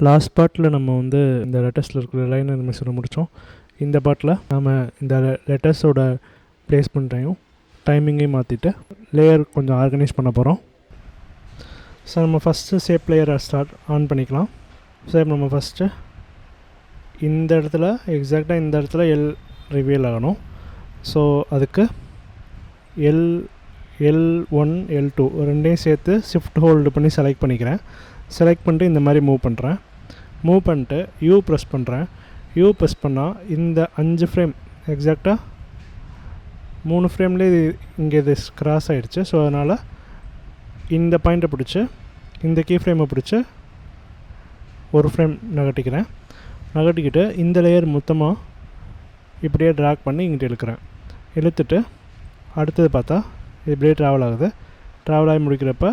Last பார்ட்டில் நம்ம வந்து இந்த லெட்டர்ஸில் இருக்கிற லைன் அனிமேஷனை முடித்தோம். இந்த பார்ட்டில் நாம் இந்த லெட்டர்ஸோட பிளேஸ்மெண்ட்டையும் டைமிங்கையும் மாற்றிட்டு லேயர் கொஞ்சம் ஆர்கனைஸ் பண்ண போகிறோம். ஸோ நம்ம ஃபஸ்ட்டு ஷேப் லேயரை ஆன் பண்ணிக்கலாம். ஸோ நம்ம ஃபஸ்ட்டு இந்த இடத்துல எக்ஸாக்டாக இந்த இடத்துல எல் ரிவீல் ஆகணும். ஸோ அதுக்கு L1 L2 ரெண்டையும் சேர்த்து ஷிஃப்ட் ஹோல்டு பண்ணி செலக்ட் பண்ணிக்கிறேன். செலக்ட் பண்ணிட்டு இந்த மாதிரி மூவ் பண்ணுறேன். மூவ் பண்ணிட்டு U ப்ரெஸ் பண்ணுறேன். U ப்ரெஸ் பண்ணால் இந்த 5 ஃப்ரேம் எக்ஸாக்டாக 3 ஃப்ரேம்லேயே இங்கே இது கிராஸ் ஆகிடுச்சு. ஸோ அதனால் இந்த பாயிண்ட்டை பிடிச்சி இந்த கீ ஃப்ரேமை பிடிச்சி ஒரு ஃப்ரேம் நகட்டிக்கிறேன். நகட்டிக்கிட்டு இந்த லேயர் மொத்தமாக இப்படியே ட்ராக் பண்ணி இங்கிட்ட இழுக்கிறேன். இழுத்துட்டு அடுத்தது பார்த்தா இது இப்படியே ட்ராவல் ஆகுது. ட்ராவல் ஆகி முடிக்கிறப்ப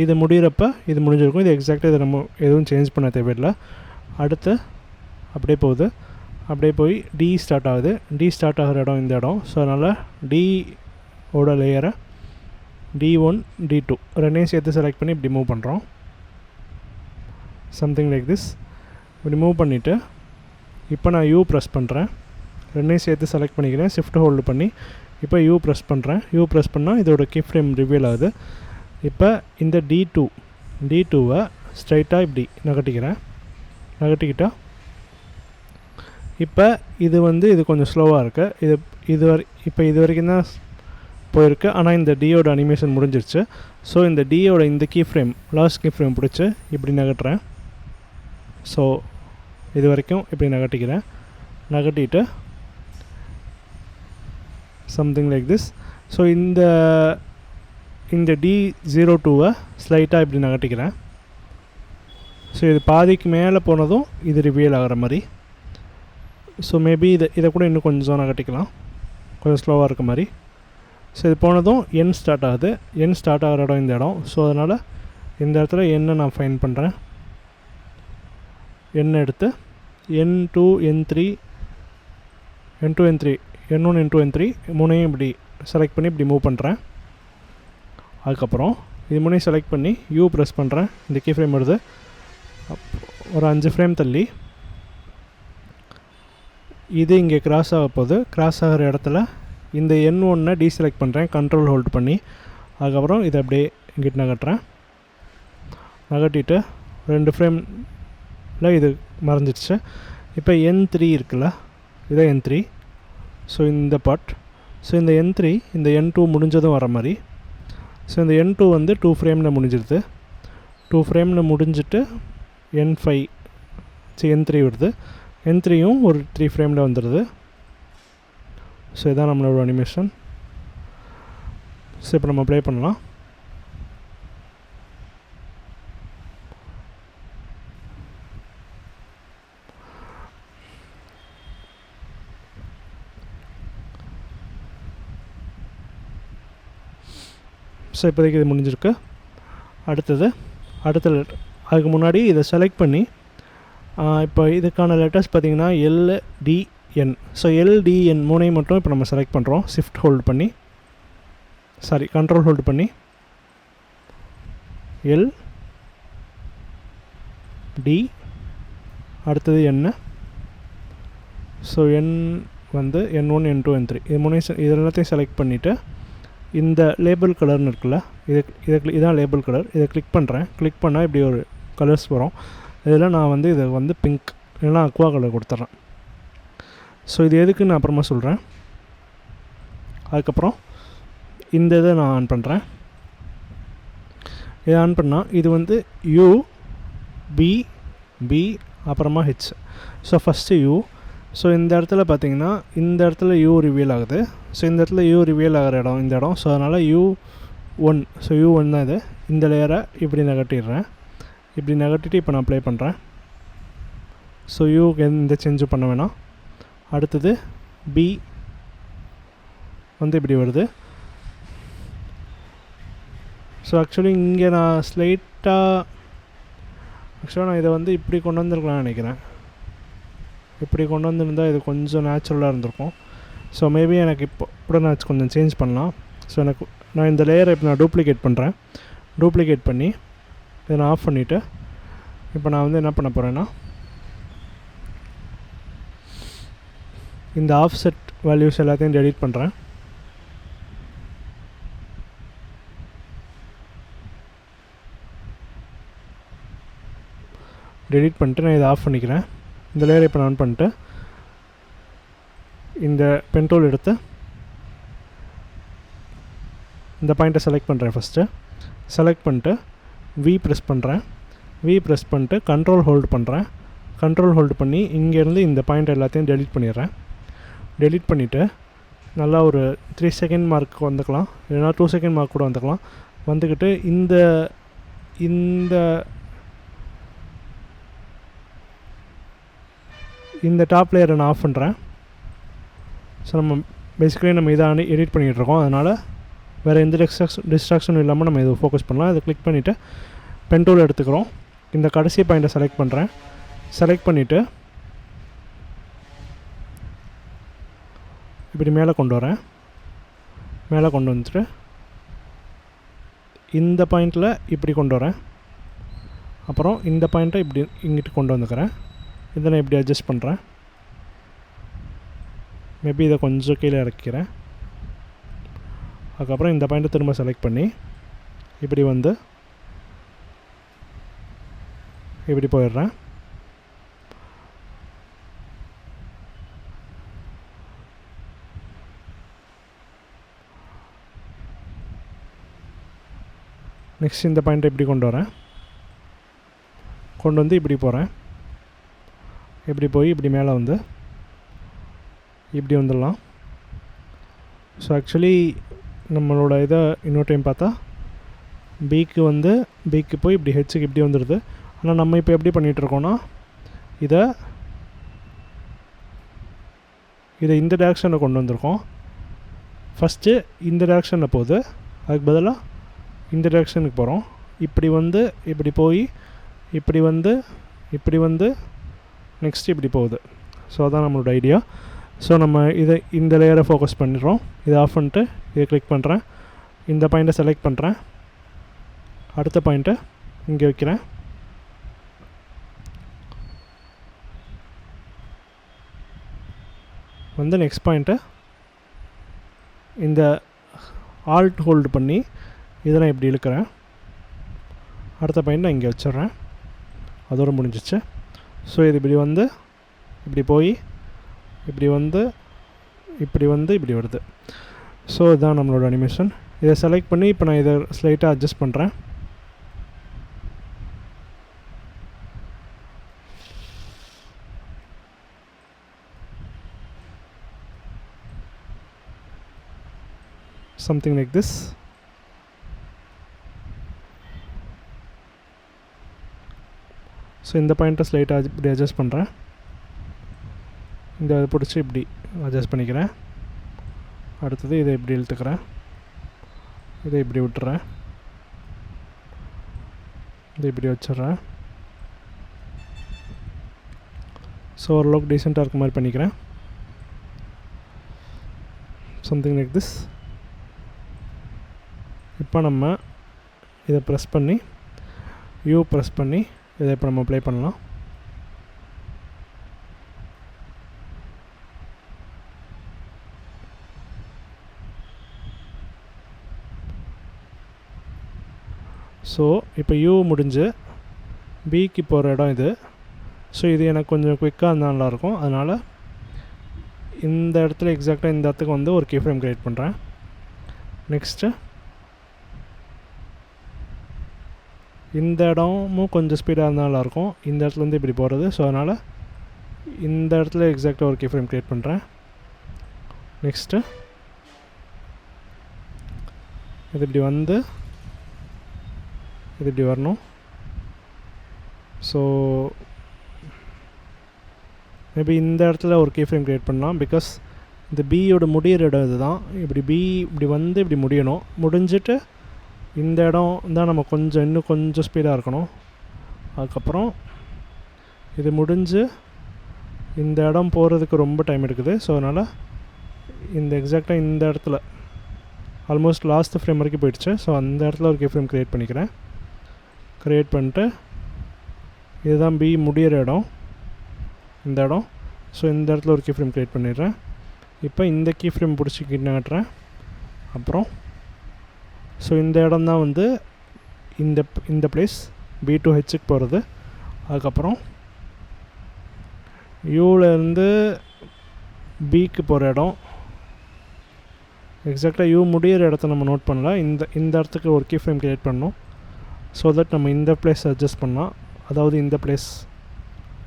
இது முடிகிறப்ப இது முடிஞ்சிருக்கும். இது எக்ஸாக்டாக இதை நம்ம எதுவும் சேஞ்ச் பண்ண தேவையில்லை. அடுத்து அப்படியே போகுது. அப்படியே போய் D ஸ்டார்ட் ஆகுது. D ஸ்டார்ட் ஆகிற இடம் இந்த இடம். ஸோ அதனால் Dஓட லேயரை D1 D2 ரெண்டையும் சேர்த்து செலக்ட் பண்ணி இப்படி மூவ் பண்ணுறோம். Something like this. இப்படி மூவ் பண்ணிவிட்டு இப்போ நான் U ப்ரெஸ் பண்ணுறேன். ரெண்டையும் சேர்த்து செலக்ட் பண்ணிக்கிறேன். ஷிஃப்ட் ஹோல்டு பண்ணி இப்போ U ப்ரெஸ் பண்ணுறேன். U ப்ரெஸ் பண்ணால் இதோட கீ ஃப்ரேம் ரிவீல் ஆகுது. இப்போ இந்த D2வை ஸ்ட்ரைட்டாக இப்படி நகட்டிக்கிறேன். நகட்டிக்கிட்டால் இப்போ இது வந்து இது கொஞ்சம் ஸ்லோவாக இருக்குது. இப்போ இது வரைக்கும் தான் போயிருக்கு. ஆனால் இந்த Dயோட அனிமேஷன் முடிஞ்சிருச்சு. ஸோ இந்த Dயோட இந்த key frame last key frame பிடிச்சி இப்படி நகட்டுறேன். ஸோ இது வரைக்கும் இப்படி நகட்டிக்கிறேன். நகட்டிட்டு சம்திங் லைக் திஸ். ஸோ இந்த D02வை ஸ்லைட்டாக இப்படி நகட்டிக்கிறேன். ஸோ இது பாதிக்கு மேலே போனதும் இது ரிவீல் ஆகிற மாதிரி. ஸோ மேபி இதை கூட இன்னும் கொஞ்சம் நகட்டிக்கலாம், கொஞ்சம் ஸ்லோவாக இருக்க மாதிரி. ஸோ இது போனதும் N ஸ்டார்ட் ஆகுது. N ஸ்டார்ட் ஆகிற இடம் இந்த இடம். ஸோ அதனால் இந்த இடத்துல N நான் ஃபைன் பண்ணுறேன். N எடுத்து N2 N3 N2 N3 N1 N2 N3 மூணையும் இப்படி செலக்ட் பண்ணி இப்படி மூவ் பண்ணுறேன். அதுக்கப்புறம் இது மூணையும் செலக்ட் பண்ணி U ப்ரெஸ் பண்ணுறேன். இந்த கீ ஃப்ரேம் வருது. ஒரு 5 ஃப்ரேம் தள்ளி இது இங்கே கிராஸ் ஆக போகுது. கிராஸ் ஆகிற இடத்துல இந்த N1 டீசெலக்ட் பண்ணுறேன் கண்ட்ரோல் ஹோல்டு பண்ணி. அதுக்கப்புறம் இதை அப்படியே இங்கிட்டு நகட்டுறேன். நகட்டிட்டு 2 ஃப்ரேமில் இது மறைஞ்சிடுச்சு. இப்போ N3 இருக்குல்ல, இதான் N3. ஸோ இந்த பார்ட். ஸோ இந்த N3 இந்த N2 முடிஞ்சதும் வர மாதிரி. ஸோ இந்த N2 வந்து 2 ஃப்ரேமில் முடிஞ்சிருது. 2 ஃப்ரேமில் முடிஞ்சிட்டு N5 N3 வருது. N3யும் ஒரு 3 ஃப்ரேமில் வந்துடுது. ஸோ இதான் நம்மளோட அனிமேஷன். ஸோ இப்போ நம்ம ப்ளே பண்ணலாம். ஸோ இப்போதைக்கு இது முடிஞ்சிருக்கு. அடுத்த லெட்டர் அதுக்கு முன்னாடி இதை செலக்ட் பண்ணி இப்போ இதுக்கான லெட்டர்ஸ் பார்த்திங்கன்னா LDN. ஸோ LDN மூணையும் மட்டும் இப்போ நம்ம செலக்ட் பண்ணுறோம். ஷிஃப்ட் ஹோல்டு பண்ணி கண்ட்ரோல் ஹோல்டு பண்ணி LD அடுத்தது N. ஸோ N வந்து N1 N2 N3 இது மூணையும் இது எல்லாத்தையும் செலக்ட் பண்ணிவிட்டு இந்த லேபிள் கலர்னு இருக்குல்ல, இதான் லேபிள் கலர். இதை கிளிக் பண்ணுறேன். கிளிக் பண்ணால் இப்படி ஒரு கலர்ஸ் வரும். இதில் நான் வந்து இதை வந்து பிங்க் இல்லைனா அக்வா கலர் கொடுத்துட்றேன். ஸோ இது எதுக்குன்னு நான் அப்புறமா சொல்கிறேன். அதுக்கப்புறம் இந்த இதை நான் ஆன் பண்ணுறேன். இதை ஆன் பண்ணால் இது வந்து U B அப்புறமா H. So first U. So இந்த இடத்துல பார்த்திங்கன்னா இந்த இடத்துல U ரிவீல் ஆகுது. ஸோ இந்த இடத்துல U ரிவீல் ஆகிற இடம் இந்த இடம். ஸோ அதனால் U1. ஸோ U1 தான் இது. இந்த லேயரை இப்படி நகட்டிடுறேன். இப்படி நகட்டிட்டு இப்போ நான் ப்ளே பண்ணுறேன். ஸோ U எந்த சேஞ்சும் பண்ண வேணாம். அடுத்தது B வந்து இப்படி வருது. ஸோ ஆக்சுவலி இங்கே நான் நான் இதை வந்து இப்படி கொண்டு வந்துருக்கலாம்னு நினைக்கிறேன். இப்படி கொண்டு வந்திருந்தால் இது கொஞ்சம் நேச்சுரலாக இருந்திருக்கும். ஸோ மேபி எனக்கு இப்போ கூட நான் கொஞ்சம் சேஞ்ச் பண்ணலாம். ஸோ நான் இந்த லேயரை இப்போ நான் டூப்ளிகேட் பண்ணுறேன். டூப்ளிகேட் பண்ணி இதை நான் ஆஃப் பண்ணிவிட்டு இப்போ நான் வந்து என்ன பண்ண போகிறேன்னா இந்த ஆஃப்செட் வேல்யூஸ் எல்லாத்தையும் டெலீட் பண்ணுறேன். டெலீட் பண்ணிட்டு நான் இதை ஆஃப் பண்ணிக்கிறேன். இந்த லேயரை இப்போ நான் ஆன் பண்ணிட்டு இந்த பென் டூல் எடுத்து இந்த பாயிண்ட்டை செலக்ட் பண்ணுறேன். ஃபஸ்ட்டு செலக்ட் பண்ணிட்டு வி ப்ரெஸ் பண்ணுறேன். வி ப்ரெஸ் பண்ணிட்டு கண்ட்ரோல் ஹோல்டு பண்ணுறேன். கண்ட்ரோல் ஹோல்டு பண்ணி இங்கேருந்து இந்த பாயிண்ட் எல்லாத்தையும் டெலீட் பண்ணிடுறேன். டெலீட் பண்ணிவிட்டு நல்லா ஒரு 3 செகண்ட் மார்க் வந்துக்கலாம், இல்லைனா 2 செகண்ட் மார்க் கூட வந்துக்கலாம். வந்துக்கிட்டு இந்த இந்த இந்த டாப் லேயரை நான் ஆஃப் பண்ணுறேன். ஸோ நம்ம பேசிக்கலி நம்ம இதை எடிட் பண்ணிகிட்ருக்கோம், அதனால் வேறு எந்த டிஸ்ட்ராக்ஷனும் இல்லாமல் நம்ம இதை ஃபோக்கஸ் பண்ணலாம். இதை கிளிக் பண்ணிவிட்டு பென் டூல் எடுத்துக்கிறோம். இந்த கடைசி பாயிண்ட்டை செலக்ட் பண்ணுறேன். செலக்ட் பண்ணிவிட்டு இப்படி மேலே கொண்டு வரேன். மேலே கொண்டு வந்துட்டு இந்த பாயிண்டில் இப்படி கொண்டு வரேன். அப்புறம் இந்த பாயிண்ட்டை இப்படி இங்கிட்டு கொண்டு வந்துக்கிறேன். இதை நான் இப்படி அட்ஜஸ்ட் பண்ணுறேன். மேபி இதை கொஞ்சம் கீழே இறக்கிறேன். அதுக்கப்புறம் இந்த பாயிண்ட்டை திரும்ப செலக்ட் பண்ணி இப்படி வந்து இப்படி போயிடுறேன். நெக்ஸ்ட் இந்த பாயிண்ட்டை இப்படி கொண்டு வரேன். கொண்டு வந்து இப்படி போகிறேன். இப்படி போய் இப்படி மேலே வந்து இப்படி வந்துடலாம். ஸோ ஆக்சுவலி நம்மளோட இதை இன்னொரு டைம் பார்த்தா பிக்கு போய் இப்படி ஹெச்சுக்கு இப்படி வந்துடுது. ஆனால் நம்ம இப்போ எப்படி பண்ணிகிட்ருக்கோன்னா இதை இந்த டேரெக்ஷனில் கொண்டு வந்திருக்கோம். ஃபஸ்ட்டு இந்த டேரெக்ஷனில் போகுது, அதுக்கு பதிலாக இந்த டேரெக்ஷனுக்கு போகிறோம். இப்படி வந்து இப்படி போய் இப்படி வந்து இப்படி வந்து நெக்ஸ்ட் இப்படி போகுது. ஸோ அதான் நம்மளோட ஐடியா. ஸோ நம்ம இந்த லேயரை ஃபோக்கஸ் பண்ணிடுறோம். இதை ஆஃப் பண்ணிட்டு இதை கிளிக் பண்ணுறேன். இந்த பாயிண்ட்டை செலக்ட் பண்ணுறேன். அடுத்த பாயிண்ட்டை இங்கே வைக்கிறேன். வந்து நெக்ஸ்ட் பாயிண்ட்டை இந்த ஆல்ட் ஹோல்டு பண்ணி இதை நான் இப்படி இழுக்கிறேன். அடுத்த பாயிண்ட் நான் இங்கே வச்சிட்றேன். அதோட முடிஞ்சிச்சு. ஸோ இது இப்படி வந்து இப்படி போய் இப்படி வந்து இப்படி வந்து இப்படி வருது. ஸோ இதுதான் நம்மளோட அனிமேஷன். இதை செலக்ட் பண்ணி இப்போ நான் இதை ஸ்லைட்டாக அட்ஜஸ்ட் பண்ணுறேன். something like this. ஸோ இந்த பாயிண்ட்டை ஸ்லைட்டாக இப்படி அட்ஜஸ்ட் பண்ணுறேன். இந்த பிடிச்சி இப்படி அட்ஜஸ்ட் பண்ணிக்கிறேன். அடுத்தது இதை இப்படி இழுத்துக்கிறேன். இதை இப்படி விட்டுறேன். இதை இப்படி வச்சிட்றேன். ஸோ ஓரளவுக்கு டீசெண்டாக இருக்க மாதிரி பண்ணிக்கிறேன். Something like this. இப்போ நம்ம இதை ப்ரெஸ் பண்ணி ப்ரெஸ் பண்ணி இதை இப்போ நம்ம ப்ளே பண்ணலாம். ஸோ இப்போ முடிஞ்சு பிக்கு போகிற இடம் இது. ஸோ இது எனக்கு கொஞ்சம் குயிக்காக இருந்தால் நல்லாயிருக்கும். அதனால் இந்த இடத்துல எக்ஸாக்டாக இந்த இடத்துக்கு வந்து ஒரு கீ ஃப்ரேம் க்ரியேட் பண்ணுறேன். நெக்ஸ்ட்டு இந்த இடமும் கொஞ்சம் ஸ்பீடாக இருந்தால் நல்லாயிருக்கும். இந்த இடத்துலேருந்து இப்படி போகிறது. ஸோ அதனால் இந்த இடத்துல எக்ஸாக்டாக ஒரு கீ ஃப்ரேம் க்ரியேட் பண்ணுறேன். நெக்ஸ்ட்டு இது இப்படி வந்து இது இப்படி வரணும். ஸோ மேபி இந்த இடத்துல ஒரு கீ ஃப்ரேம் க்ரியேட் பண்ணலாம். பிகாஸ் இந்த பியோட முடிகிற இடம் இது தான். இப்படி இப்படி வந்து இப்படி முடியணும். முடிஞ்சிட்டு இந்த இடம் தான் நம்ம இன்னும் கொஞ்சம் ஸ்பீடாக இருக்கணும். அதுக்கப்புறம் இது முடிஞ்சு இந்த இடம் போகிறதுக்கு ரொம்ப டைம் எடுக்குது. ஸோ அதனால் இந்த எக்ஸாக்டாக இந்த இடத்துல ஆல்மோஸ்ட் லாஸ்ட் ஃப்ரேம் வரைக்கும் போயிடுச்சு. ஸோ அந்த இடத்துல ஒரு கீ ஃப்ரேம் க்ரியேட் பண்ணிக்கிறேன். க்ரியேட் பண்ணிட்டு இதுதான் பி முடிகிற இடம், இந்த இடம். ஸோ இந்த இடத்துல ஒரு கீ ஃப்ரேம் க்ரியேட் பண்ணிடுறேன். இப்போ இந்த கீ ஃப்ரேம் பிடிச்சிக்கிட்டு நகட்டுறேன். அப்புறம் ஸோ இந்த இடம் தான் வந்து இந்த பிளேஸ் பி டு ஹெச்சுக்கு போகிறது. அதுக்கப்புறம் யூலேருந்து பிக்கு போகிற இடம், எக்ஸாக்டாக யூ முடிகிற இடத்த நம்ம நோட் பண்ணல. இந்த இடத்துக்கு ஒரு கீ ஃப்ரேம் க்ரியேட் பண்ணோம். ஸோ தட் நம்ம இந்த பிளேஸ் அட்ஜஸ்ட் பண்ணலாம். அதாவது இந்த பிளேஸ்,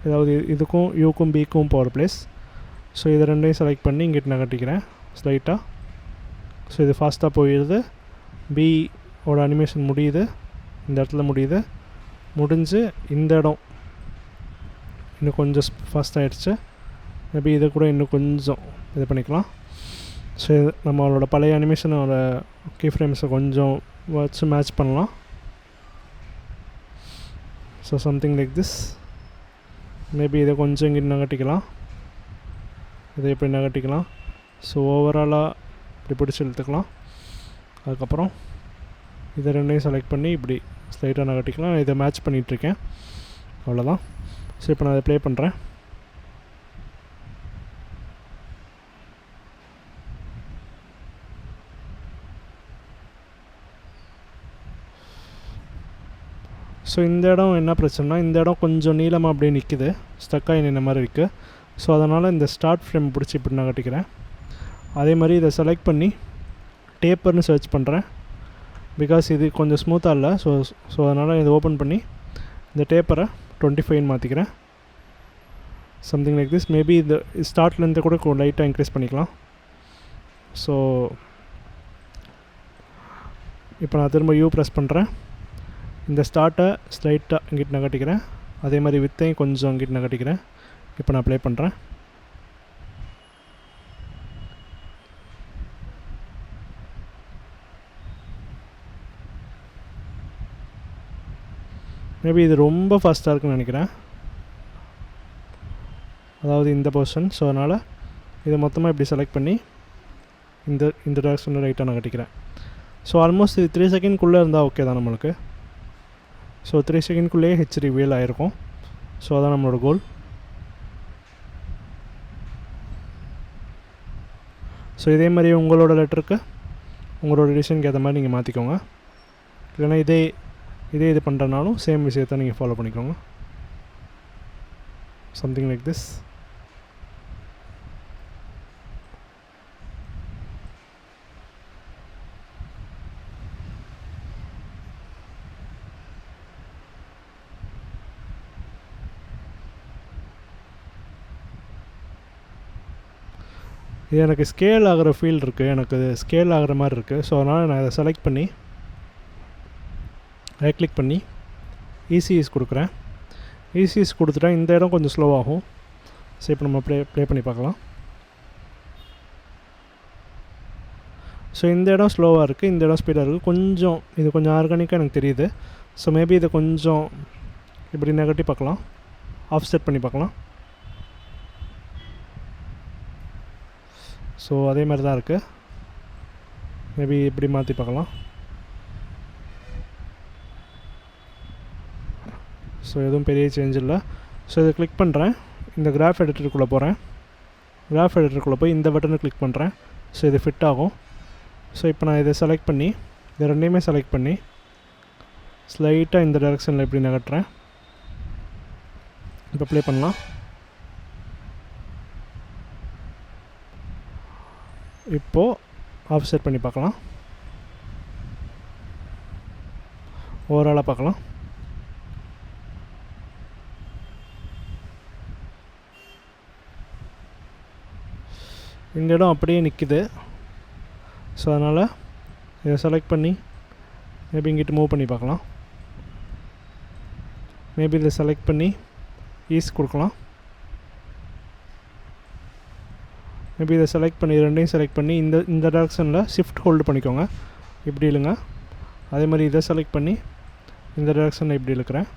அதாவது இதுக்கும் யூக்கும் பிக்கும் போகிற பிளேஸ். ஸோ இதை ரெண்டையும் செலக்ட் பண்ணி இங்கிட்டு நகட்டிக்கிறேன் ஸ்லைட்டாக. ஸோ இது ஃபாஸ்ட்டாக போயிடுது. பியோட அனிமேஷன் முடியுது, இந்த இடத்துல முடியுது. முடிஞ்சு இந்த இடம் இன்னும் கொஞ்சம் ஃபாஸ்ட்டாகிடுச்சு. மேபி இதை கூட இன்னும் கொஞ்சம் இது பண்ணிக்கலாம். ஸோ நம்மளோட பழைய அனிமேஷனோட கீ ஃப்ரேம்ஸை கொஞ்சம் வச்சு மேட்ச் பண்ணலாம். So something like this. Maybe இதை கொஞ்சம் இங்கிட்டு நகட்டிக்கலாம், இதை இப்படி நகட்டிக்கலாம். ஸோ ஓவராலாக இப்படி பிடிச்சி இழுத்துக்கலாம். அதுக்கப்புறம் இதை ரெண்டையும் செலக்ட் பண்ணி இப்படி ஸ்லைட்டாக நகட்டிக்கலாம். இதை மேட்ச் பண்ணிகிட்ருக்கேன், அவ்வளோதான். ஸோ இப்போ நான் அதை ப்ளே பண்ணுறேன். ஸோ இந்த இடம் என்ன பிரச்சனைனா, இந்த இடம் கொஞ்சம் நீளமாக அப்படியே நிற்குது, ஸ்டக்காகி நின்ன மாதிரி இருக்குது. ஸோ அதனால் இந்த ஸ்டார்ட் ஃப்ரேம் பிடிச்சி இப்படி நான் கட்டிக்கிறேன். அதே மாதிரி இதை செலக்ட் பண்ணி டேப்பர்னு சர்ச் பண்ணுறேன். பிகாஸ் இது கொஞ்சம் ஸ்மூத்தாக இல்லை. ஸோ அதனால் இதை ஓப்பன் பண்ணி இந்த டேப்பரை 25 மாற்றிக்கிறேன். Something like this. மேபி இந்த ஸ்டார்ட்லேருந்து கூட லைட்டாக இன்க்ரீஸ் பண்ணிக்கலாம். ஸோ இப்போ நான் திரும்ப யூ ப்ரெஸ் பண்ணுறேன். இந்த ஸ்டார்ட்டை ஸ்லைட்டாக இங்கிட்டு நகட்டிக்கிறேன். அதே மாதிரி வித்தையும் கொஞ்சம் இங்கிட்டு நகட்டிக்கிறேன். இப்போ நான் ப்ளே பண்ணுறேன். மேபி இது ரொம்ப ஃபாஸ்ட்டாக இருக்குன்னு நினைக்கிறேன், அதாவது இந்த போர்ஷன். ஸோ அதனால் இதை மொத்தமாக இப்படி செலக்ட் பண்ணி இந்த டேரக்ஷனில் ரைட்டாக நான் கட்டிக்கிறேன். ஸோ ஆல்மோஸ்ட் இது 3 செகண்ட்குள்ளே இருந்தால் ஓகே தான் நம்மளுக்கு. ஸோ 3 செகண்ட்குள்ளேயே ஹெச் ரிவீல் ஆகிருக்கும். ஸோ அதான் நம்மளோட கோல். ஸோ இதே மாதிரி உங்களோட லெட்டருக்கு உங்களோட டிசைனுக்கு ஏற்ற மாதிரி நீங்கள் மாற்றிக்கோங்க. இல்லைனா இதே இது பண்ணுறனாலும் சேம் விஷயத்தை நீங்கள் ஃபாலோ பண்ணிக்கோங்க. Something like this. இது எனக்கு ஸ்கேல் ஆகிற ஃபீல் இருக்குது, எனக்கு ஸ்கேல் ஆகிற மாதிரி இருக்குது. ஸோ அதனால் நான் இதை செலக்ட் பண்ணி ரைட் கிளிக் பண்ணி இசிஎஸ் கொடுக்குறேன். இசிஎஸ் கொடுத்துட்டா இந்த இடம் கொஞ்சம் ஸ்லோவாகும். ஸோ இப்போ நம்ம ப்ளே பண்ணி பார்க்கலாம். ஸோ இந்த இடம் ஸ்லோவாக இருக்குது, இந்த இடம் ஸ்பீடாக இருக்குது. இது கொஞ்சம் ஆர்கானிக்காக எனக்கு தெரியுது. ஸோ மேபி இதை கொஞ்சம் இப்படி நெகட்டிவ் பார்க்கலாம், ஆஃப் செட் பண்ணி பார்க்கலாம். ஸோ அதே மாதிரி தான் இருக்குது. மேபி இப்படி மாற்றி பார்க்கலாம். ஸோ எதுவும் பெரிய சேஞ்ச் இல்லை. ஸோ இதை கிளிக் பண்ணுறேன், இந்த கிராஃப் எடிட்டருக்குள்ளே போகிறேன். கிராஃப் எடிட்டருக்குள்ளே போய் இந்த பட்டனை கிளிக் பண்ணுறேன். ஸோ இது ஃபிட் ஆகும். ஸோ இப்போ நான் இதை செலக்ட் பண்ணி இதை ரெண்டையுமே செலக்ட் பண்ணி ஸ்லைட்டாக இந்த டைரெக்ஷனில் இப்படி நகட்டுறேன். இப்போ ப்ளே பண்ணலாம். இப்போது ஆஃப் செட் பண்ணி பார்க்கலாம், ஓவராலாக பார்க்கலாம். இந்த இடம் அப்படியே நிற்குது. ஸோ அதனால் இதை செலக்ட் பண்ணி மேபி இங்கிட்டு மூவ் பண்ணி பார்க்கலாம். மேபி இதை செலக்ட் பண்ணி ஈஸ் கொடுக்கலாம். மேபி இதை செலக்ட் பண்ணி ரெண்டையும் செலக்ட் பண்ணி இந்த டேரக்ஷனில் ஷிஃப்ட் ஹோல்டு பண்ணிக்கோங்க, இப்படி இழுங்க. அதே மாதிரி இதை செலக்ட் பண்ணி இந்த டேரக்ஷனில் இப்படி இழுக்கிறேன்.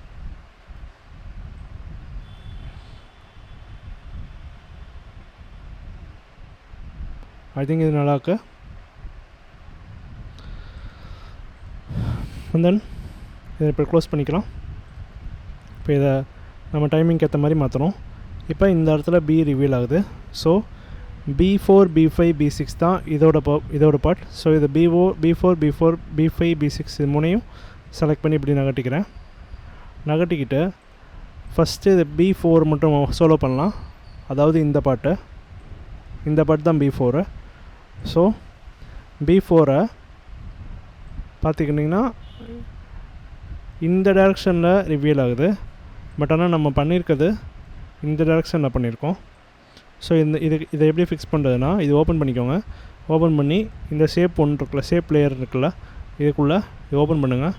ஐ திங்க் இது நல்லாயிருக்கு. அண்ட் தென் இதை இப்போ க்ளோஸ் பண்ணிக்கலாம். இப்போ இதை நம்ம டைமிங்க்கு ஏற்ற மாதிரி மாற்றணும். இப்போ இந்த இடத்துல பி ரிவீல் ஆகுது. ஸோ B4 B5 B6 தான் இதோட பார்ட். ஸோ இது B4 B5 B6 இது மூணையும் செலக்ட் பண்ணி இப்படி நகட்டிக்கிட்டு ஃபஸ்ட்டு இது B4 மட்டும் சோலோ பண்ணலாம். அதாவது இந்த பார்ட் தான் B4. ஸோ B4 பார்த்துக்கிட்டிங்கன்னா இந்த டைரெக்ஷனில் ரிவீல் ஆகுது. பட் ஆனால் நம்ம பண்ணியிருக்கிறது இந்த டைரெக்ஷனில் பண்ணியிருக்கோம். ஸோ இதை எப்படி ஃபிக்ஸ் பண்ணுறதுனா, இது ஓப்பன் பண்ணிக்கோங்க. ஓப்பன் பண்ணி இந்த ஷேப் ஒன்று இருக்குல்ல, ஷேப் லேயர் இருக்குல்ல, இதுக்குள்ளே இது ஓப்பன் பண்ணுங்கள்.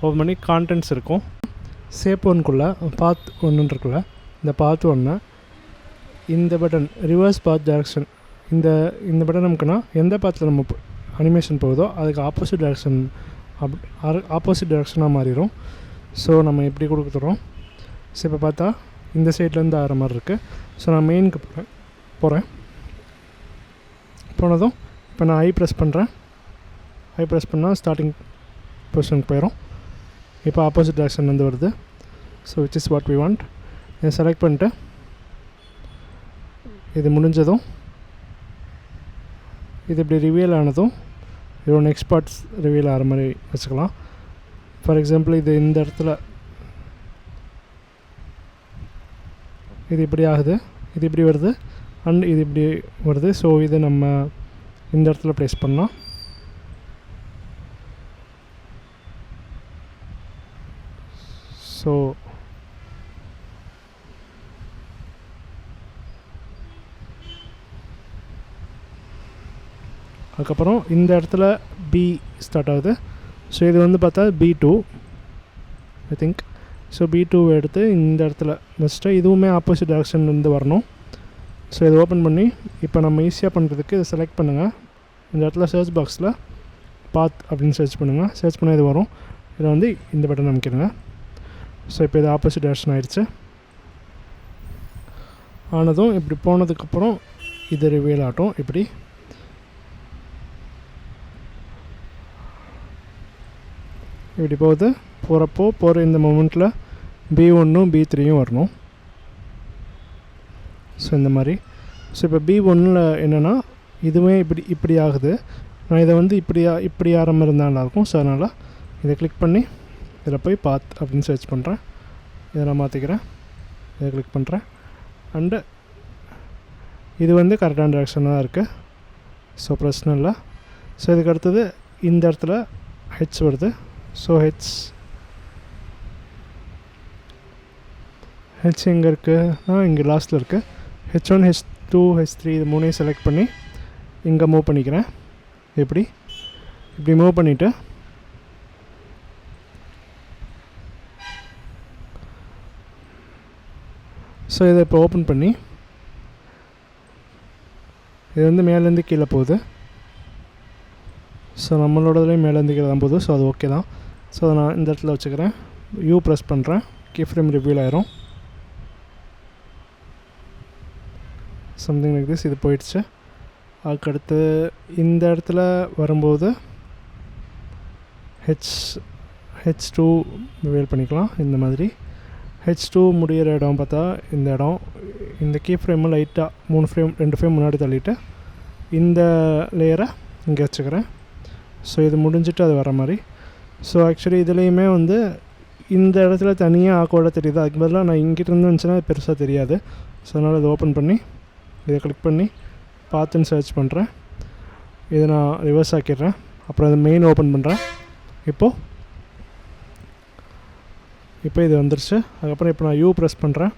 ஓப்பன் பண்ணி கான்டென்ட்ஸ் இருக்கும். ஷேப் ஒன்றுக்குள்ளே பாத் ஒன்று இருக்குல்ல, இந்த பாத் ஒன்று இந்த பட்டன் ரிவர்ஸ் பாத் டைரெக்ஷன், இந்த பட்டன் நமக்குன்னா எந்த பாத்தில் நம்ம அனிமேஷன் போகுதோ அதுக்கு ஆப்போசிட் டைரெக்ஷனாக மாறிடும். ஸோ நம்ம எப்படி கொடுத்துறோம். ஸோ இப்போ பார்த்தா இந்த சைட்லேருந்து ஆகிற மாதிரி இருக்குது. ஸோ நான் மெயினுக்கு போகிறேன். போனதும் இப்போ நான் ஐ ப்ரெஸ் பண்ணால் ஸ்டார்டிங் பொசிஷனுக்கு போயிடும். இப்போ ஆப்போசிட் டைரெக்ஷன்லேருந்து வருது. So which is what we want. இதை செலக்ட் பண்ணிட்டு இது முடிஞ்சதும் இது இப்படி ரிவீல் ஆனதும் இதோட நெக்ஸ்ட் பார்ட்ஸ் ரிவீல் ஆகிற மாதிரி வச்சுக்கலாம். ஃபார் எக்ஸாம்பிள் இது இந்த இடத்துல இது இப்படி ஆகுது, இது இப்படி வருது அண்ட் இது இப்படி வருது. ஸோ இது நம்ம இந்த இடத்துல ப்ளேஸ் பண்ணலாம். ஸோ அதுக்கப்புறம் இந்த இடத்துல பி ஸ்டார்ட் ஆகுது. ஸோ இது வந்து பார்த்தா B2 I think. So B2 எடுத்து இந்த இடத்துல வச்சுட்டு இதுவுமே ஆப்போசிட் டைரெக்ஷன்லேருந்து வரணும். ஸோ இதை ஓப்பன் பண்ணி இப்போ நம்ம ஈஸியாக பண்ணுறதுக்கு இதை செலக்ட் பண்ணுங்கள். இந்த இடத்துல சர்ச் பாக்ஸில் பாத் அப்படின்னு சர்ச் பண்ணுங்கள். சர்ச் பண்ணால் இது வரும். இதை வந்து இந்த பட்டன் அமைக்கிடுங்க. ஸோ இப்போ இது ஆப்போசிட் டைரெக்ஷன் ஆகிடுச்சு. ஆனதும் இப்படி போனதுக்கப்புறம் இது ரிவீல் ஆகட்டும். இப்படி போகிற இந்த மொமெண்ட்டில் B1ம் B3யும் வரணும். ஸோ இந்த மாதிரி. ஸோ இப்போ B1ல் என்னென்னா இதுவே இப்படி ஆகுது. நான் இதை வந்து இப்படி ஆகிற மாதிரி இருந்தால் நல்லாயிருக்கும். ஸோ அதனால் இதை கிளிக் பண்ணி இதில் போய் பாத் அப்படின்னு சர்ச் பண்ணுறேன். இதை நான் மாற்றிக்கிறேன். இதை கிளிக் பண்ணுறேன். அண்டு இது வந்து கரெக்டான டைரெக்ஷனாக தான் இருக்குது. ஸோ பிரச்சனை இல்லை. ஸோ இதுக்கு அடுத்தது இந்த இடத்துல ஹெச் வருது. ஸோ ஹெச் எங்கே இருக்குது? இங்கே லாஸ்ட்டில் இருக்குது. H1 H2 H3 இது மூணையும் செலக்ட் பண்ணி இங்கே மூவ் பண்ணிக்கிறேன். இப்படி மூவ் பண்ணிவிட்டு ஸோ இதை இப்போ ஓப்பன் பண்ணி இது வந்து மேலேருந்து கீழே போகுது. ஸோ நம்மளோடதுலேயும் மேலேருந்து கீழே தான் போகுது. ஸோ அது ஓகே தான். ஸோ அதை நான் இந்த இடத்துல வச்சுக்கிறேன். U ப்ரெஸ் பண்ணுறேன். கீ ஃப்ரேம் ரிவீல் ஆயிரும். Something like this. இது போயிடுச்சு. அதுக்கடுத்து இந்த இடத்துல வரும்போது H2 ரிவீல் பண்ணிக்கலாம். இந்த மாதிரி H2 முடிகிற இடம் பார்த்தா இந்த கீ ஃப்ரேமை லைட்டாக 2 ஃப்ரேம் முன்னாடி தள்ளிட்டு இந்த லேயரை இங்கே வச்சுக்கிறேன். ஸோ இது முடிஞ்சிட்டு அது வர மாதிரி. ஸோ ஆக்சுவலி இதுலேயுமே வந்து இந்த இடத்துல தனியாக ஆக்கோட தெரியுது. அதுக்கு பதிலாக நான் இங்கிட்ட இருந்து வந்துச்சுன்னா பெருசாக தெரியாது. ஸோ அதனால் இதை ஓப்பன் பண்ணி இதை கிளிக் பண்ணி பார்த்துன்னு சர்ச் பண்ணுறேன். இதை நான் ரிவர்ஸ் ஆக்கிடுறேன். அப்புறம் இதை மெயின் ஓப்பன் பண்ணுறேன். இப்போது இது வந்துருச்சு. அதுக்கப்புறம் இப்போ நான் U ப்ரெஸ் பண்ணுறேன்.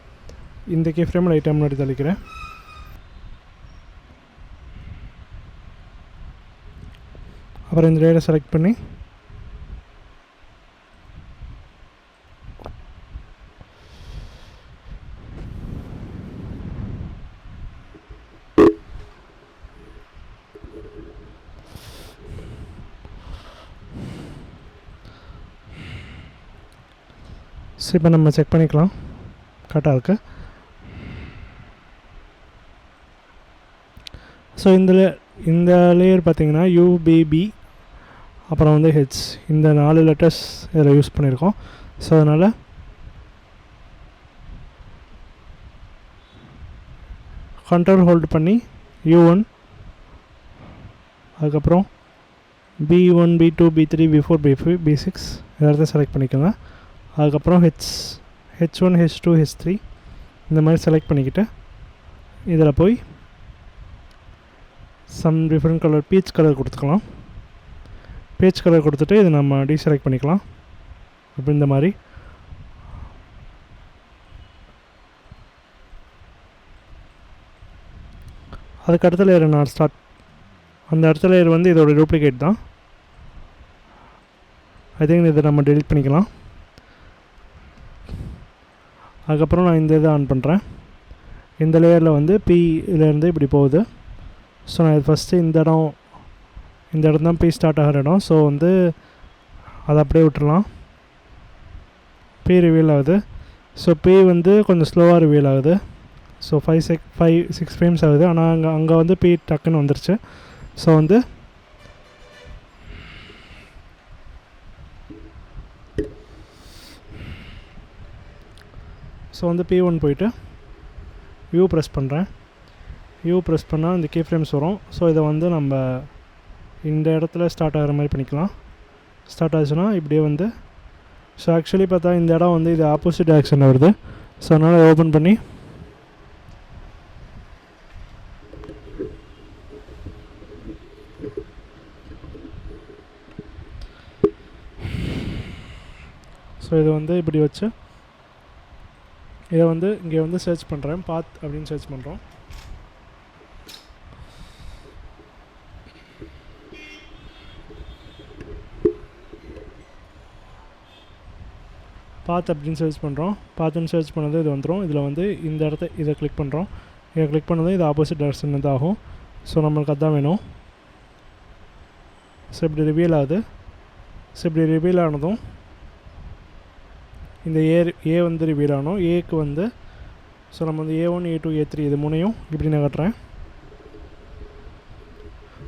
இந்த கீ ஃப்ரேமை லைட்டாக முன்னாடி தள்ளிக்கிறேன். அப்புறம் இந்த லேயரை செலக்ட் பண்ணி ஸோ இப்போ நம்ம செக் பண்ணிக்கலாம் கரெக்டாக இருக்குது. ஸோ இந்த லேயர் பார்த்திங்கன்னா UBB அப்புறம் வந்து H இந்த 4 லெட்டர்ஸ் இதில் யூஸ் பண்ணியிருக்கோம். ஸோ அதனால் கண்ட்ரோல் ஹோல்டு பண்ணி U1, அதுக்கப்புறம் B1, B2, B3, B4, B5, B6 எல்லாத்தையும் செலக்ட் பண்ணிக்கோங்க. அதுக்கப்புறம் H1, H2, H3 இந்த மாதிரி செலக்ட் பண்ணிக்கிட்டு இதில் போய் some different colour peach colour கொடுத்துக்கலாம். பீச் கலர் கொடுத்துட்டு இதை நம்ம டீசெலக்ட் பண்ணிக்கலாம். இப்போ இந்த மாதிரி அதுக்கு அடுத்த லேயர் நான் ஸ்டார்ட் அந்த அடுத்த லேயர் வந்து இதோட டூப்ளிகேட் தான். ஐ திங்க் இதை நம்ம டெலிட் பண்ணிக்கலாம். அதுக்கப்புறம் நான் இந்த இதை ஆன் பண்ணுறேன். இந்த லேயரில் வந்து P-லேருந்து இப்படி போகுது. ஸோ நான் இது ஃபஸ்ட்டு இந்த இடம் தான் P ஸ்டார்ட் ஆகிற இடம். ஸோ வந்து அதை அப்படியே விட்டுடலாம். P ரிவீல் ஆகுது. ஸோ P வந்து கொஞ்சம் ஸ்லோவாக ரிவீல் ஆகுது. ஸோ 5-6 ஃப்ரேம்ஸ் ஆகுது. ஆனால் அங்கே வந்து P டக்குன்னு வந்துருச்சு. ஸோ வந்து P1 போயிட்டு U ப்ரெஸ் பண்ணுறேன். U ப்ரெஸ் பண்ணால் இந்த கீ ஃப்ரேம்ஸ் வரும். ஸோ இதை வந்து நம்ம இந்த இடத்துல ஸ்டார்ட் ஆகிற மாதிரி பண்ணிக்கலாம். ஸ்டார்ட் ஆச்சுன்னா இப்படியே வந்து ஸோ ஆக்சுவலி பார்த்தா இந்த இடம் வந்து இது ஆப்போசிட் டைரக்ஷனில் வருது. ஸோ அதனால் ஓப்பன் பண்ணி ஸோ இதை வந்து இப்படி வச்சு இதை வந்து இங்கே வந்து சர்ச் பண்ணுறேன். பாத் அப்படின்னு சர்ச் பண்ணுறோம். பாத் அப்படின்னு சர்ச் பண்ணுறோம். பாத்துன்னு சர்ச் பண்ணது இது வந்துடும். இதில் வந்து இந்த இடத்த இதை கிளிக் பண்ணுறோம். இதை கிளிக் பண்ணதும் இது ஆப்போசிட் டைரக்ஷன் வந்து ஆகும். ஸோ நம்மளுக்கு அதுதான் வேணும். ஸோ இப்படி ரிவீல் ஆகுது. ஸோ இப்படி ரிவீல் ஆனதும் இந்த ஏ வந்து ரிவீல் ஆகணும். ஏக்கு வந்து ஸோ நம்ம வந்து A1, A2, A3 இது மூணையும் இப்படி நகட்டுறேன்.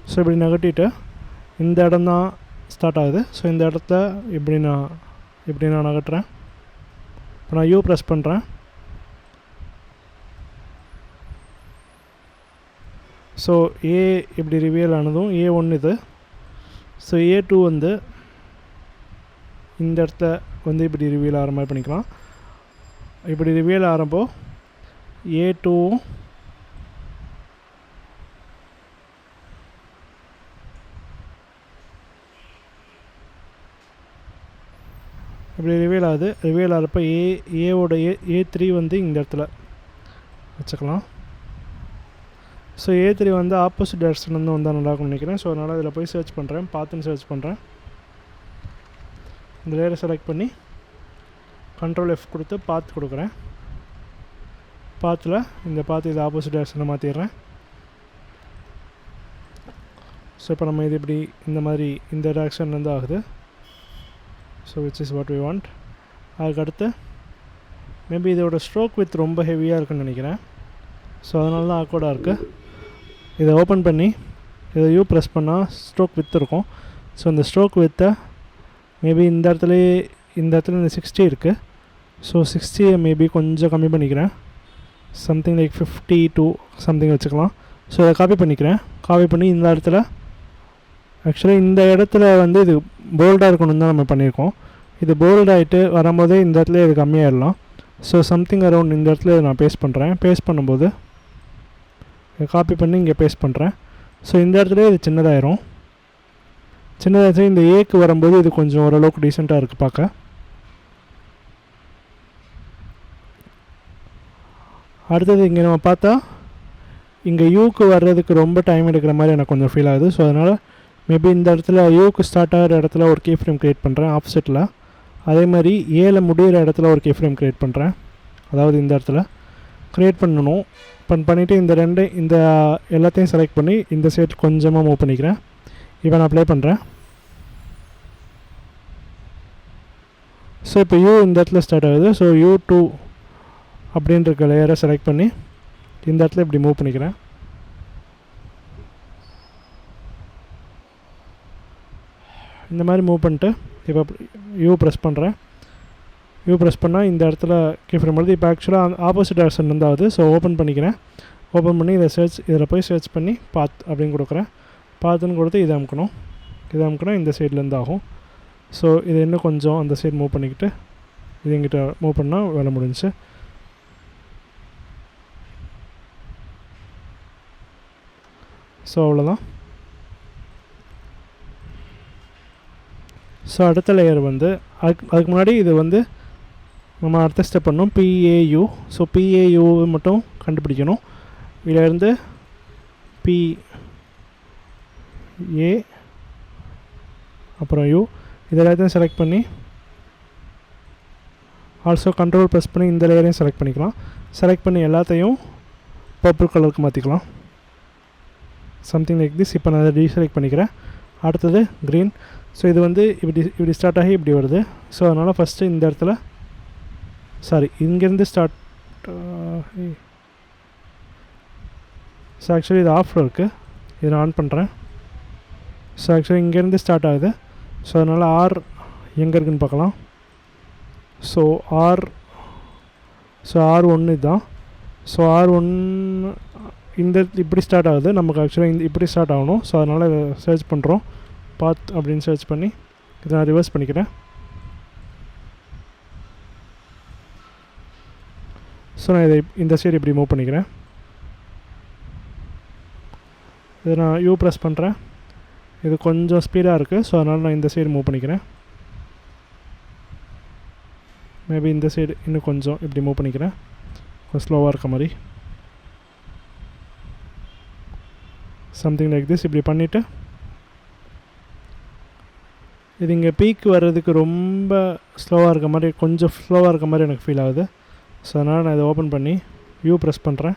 ஸோ இப்படி நகட்டிட்டு இந்த இடம் தான் ஸ்டார்ட் ஆகுது. ஸோ இந்த இடத்த இப்படி நான் நகட்டுறேன். இப்போ நான் U ப்ரெஸ் பண்ணுறேன். ஸோ A இப்படி ரிவீல் ஆனதும் A1 இது. ஸோ A2 வந்து இந்த இடத்த வந்து இப்படி ரிவீல் ஆகிற மாதிரி பண்ணிக்கலாம். இப்படி ரிவீல் ஆகிறப்போ A2 இப்படி ரிவீல் ஆகுது. ரிவீல் ஆகிறப்போ ஏவோட A3 வந்து இந்த இடத்துல வச்சுக்கலாம். ஸோ A3 வந்து ஆப்போசிட் டைரக்ஷன் வந்து வந்தால் நல்லாயிருக்கும்னு நினைக்கிறேன். ஸோ அதனால் இதில் போய் சர்ச் பண்ணுறேன். பார்த்துன்னு சர்ச் பண்ணுறேன். இந்த லேயரை செலக்ட் பண்ணி Ctrl F கொடுத்து பாத் கொடுக்குறேன். பாத்தில் இந்த பாத்து இது ஆப்போசிட் டைரக்ஷனை மாற்றிடுறேன். ஸோ இப்போ நம்ம இது இப்படி இந்த மாதிரி இந்த டைரக்ஷன்லேருந்து ஆகுது. So which is what we want. அதுக்கடுத்து மேபி இதோட ஸ்ட்ரோக் வித் ரொம்ப ஹெவியாக இருக்குன்னு நினைக்கிறேன். ஸோ அதனால தான் ஆக்வர்டாக இருக்குது. இதை ஓப்பன் பண்ணி இதை U ப்ரெஸ் பண்ணால் ஸ்ட்ரோக் வித் இருக்கும். ஸோ இந்த ஸ்ட்ரோக் வித்தை மேபி இந்த இடத்துல இந்த 60 இருக்குது. ஸோ 60 மேபி கொஞ்சம் கம்மி பண்ணிக்கிறேன். சம்திங் லைக் 52 சம்திங் வச்சுக்கலாம். ஸோ இதை காப்பி பண்ணிக்கிறேன். காப்பி பண்ணி இந்த இடத்துல ஆக்சுவலி இந்த இடத்துல வந்து இது போல்டாக இருக்கணும்னு தான் நம்ம பண்ணியிருக்கோம். இது போல்ட் ஆகிட்டு வரும்போதே இந்த இடத்துல இது கம்மியாகிடலாம். ஸோ சம்திங் அரௌண்ட் இந்த இடத்துல நான் பேஸ்ட் பண்ணுறேன். பேஸ்ட் பண்ணும்போது காப்பி பண்ணி இங்கே பேஸ்ட் பண்ணுறேன். ஸோ இந்த இடத்துல இது சின்னதாயிரும். சின்னதாக இந்த ஏக்கு வரும்போது இது கொஞ்சம் ஓரளவுக்கு டீசெண்டாக இருக்குது பார்க்க. அடுத்தது இங்கே நம்ம பார்த்தா இங்கே யூக்கு வர்றதுக்கு ரொம்ப டைம் எடுக்கிற மாதிரி எனக்கு கொஞ்சம் ஃபீல் ஆகுது. ஸோ அதனால் மேபி இந்த இடத்துல யூக்கு ஸ்டார்ட் ஆகிற இடத்துல ஒரு கீ ஃப்ரேம் க்ரியேட் பண்ணுறேன் ஆப்செட்டில். அதே மாதிரி ஏல முடிகிற இடத்துல ஒரு கீ ஃப்ரேம் க்ரியேட் பண்ணுறேன். அதாவது இந்த இடத்துல க்ரியேட் பண்ணணும். பண்ணிவிட்டு இந்த எல்லாத்தையும் செலக்ட் பண்ணி இந்த சைட் கொஞ்சமாக மூவ் பண்ணிக்கிறேன். இப்போ நான் அப்ளை பண்ணுறேன். ஸோ இப்போ U இந்த இடத்துல ஸ்டார்ட் ஆகுது. ஸோ U2 அப்படின்ற லேயரை செலக்ட் பண்ணி இந்த இடத்துல இப்படி மூவ் பண்ணிக்கிறேன். இந்த மாதிரி மூவ் பண்ணிட்டு இப்போ U ப்ரெஸ் பண்ணுறேன். U ப்ரெஸ் பண்ணால் இந்த இடத்துல கீ ஃப்ரேம் வருது. இப்போ ஆக்சுவலாக ஆப்போசிட் டைரக்ஷன் இருந்தாகுது. ஸோ ஓப்பன் பண்ணிக்கிறேன். ஓப்பன் பண்ணி இதில் போய் சர்ச் பண்ணி பாத் அப்படின்னு கொடுக்குறேன். பாத்துன்னு கொடுத்து இதை அமுக்கணும் இந்த சைட்லேருந்து ஆகும். ஸோ இது இன்னும் கொஞ்சம் அந்த சைடு மூவ் பண்ணிக்கிட்டு இது எங்கிட்ட மூவ் பண்ணால் வேலை முடிஞ்சிச்சு. ஸோ அவ்வளோதான். ஸோ அடுத்த லேயர் வந்து அதுக்கு முன்னாடி இது வந்து நம்ம அடுத்த ஸ்டெப் பண்ணோம் PAU. ஸோ PAU மட்டும் கண்டுபிடிக்கணும். இதிலேருந்து PA அப்புறம் U இது எல்லாத்தையும் செலக்ட் பண்ணி ஆல்சோ கண்ட்ரோல் ப்ரெஸ் பண்ணி இந்த லேயரையும் செலக்ட் பண்ணிக்கலாம். செலக்ட் பண்ணி எல்லாத்தையும் பர்பிள் கலருக்கு மாற்றிக்கலாம். Something like this. இப்போ நான் அதை டீசெலக்ட் பண்ணிக்கிறேன். அடுத்தது க்ரீன். ஸோ இது வந்து இப்படி ஸ்டார்ட் ஆகி இப்படி வருது. ஸோ அதனால் ஃபஸ்ட்டு இந்த இடத்துல இங்கேருந்து ஸ்டார்ட். ஸோ ஆக்சுவலி இது ஆஃபில் இருக்குது. இதை நான் ஆன் பண்ணுறேன். ஸோ ஆக்சுவலி இங்கேருந்து ஸ்டார்ட் ஆகுது. ஸோ அதனால் ஆர் எங்கே இருக்குதுன்னு பார்க்கலாம். ஸோ R1 இதுதான். ஸோ R1 இப்படி ஸ்டார்ட் ஆகுது. நமக்கு ஆக்சுவலாக இப்படி ஸ்டார்ட் ஆகணும். ஸோ அதனால் இதை சர்ச் பண்ணுறோம். பாத் அப்படின்னு சர்ச் பண்ணி இதை நான் ரிவர்ஸ் பண்ணிக்கிறேன். ஸோ நான் இதை இந்த சைடு இப்படி மூவ் பண்ணிக்கிறேன். இதை நான் U ப்ரெஸ் பண்ணுறேன். இது கொஞ்சம் ஸ்பீடாக இருக்குது. ஸோ அதனால் நான் இந்த சைடு மூவ் பண்ணிக்கிறேன். மேபி இந்த சைடு இன்னும் கொஞ்சம் இப்படி மூவ் பண்ணிக்கிறேன். கொஞ்சம் ஸ்லோவாக இருக்க மாதிரி. Something like this. இப்படி பண்ணிவிட்டு இது இங்கே பீக் வர்றதுக்கு ரொம்ப ஸ்லோவாக இருக்க மாதிரி கொஞ்சம் ஸ்லோவாக இருக்க மாதிரி எனக்கு ஃபீல் ஆகுது. ஸோ அதனால் நான் இதை ஓப்பன் பண்ணி U ப்ரெஸ் பண்ணுறேன்.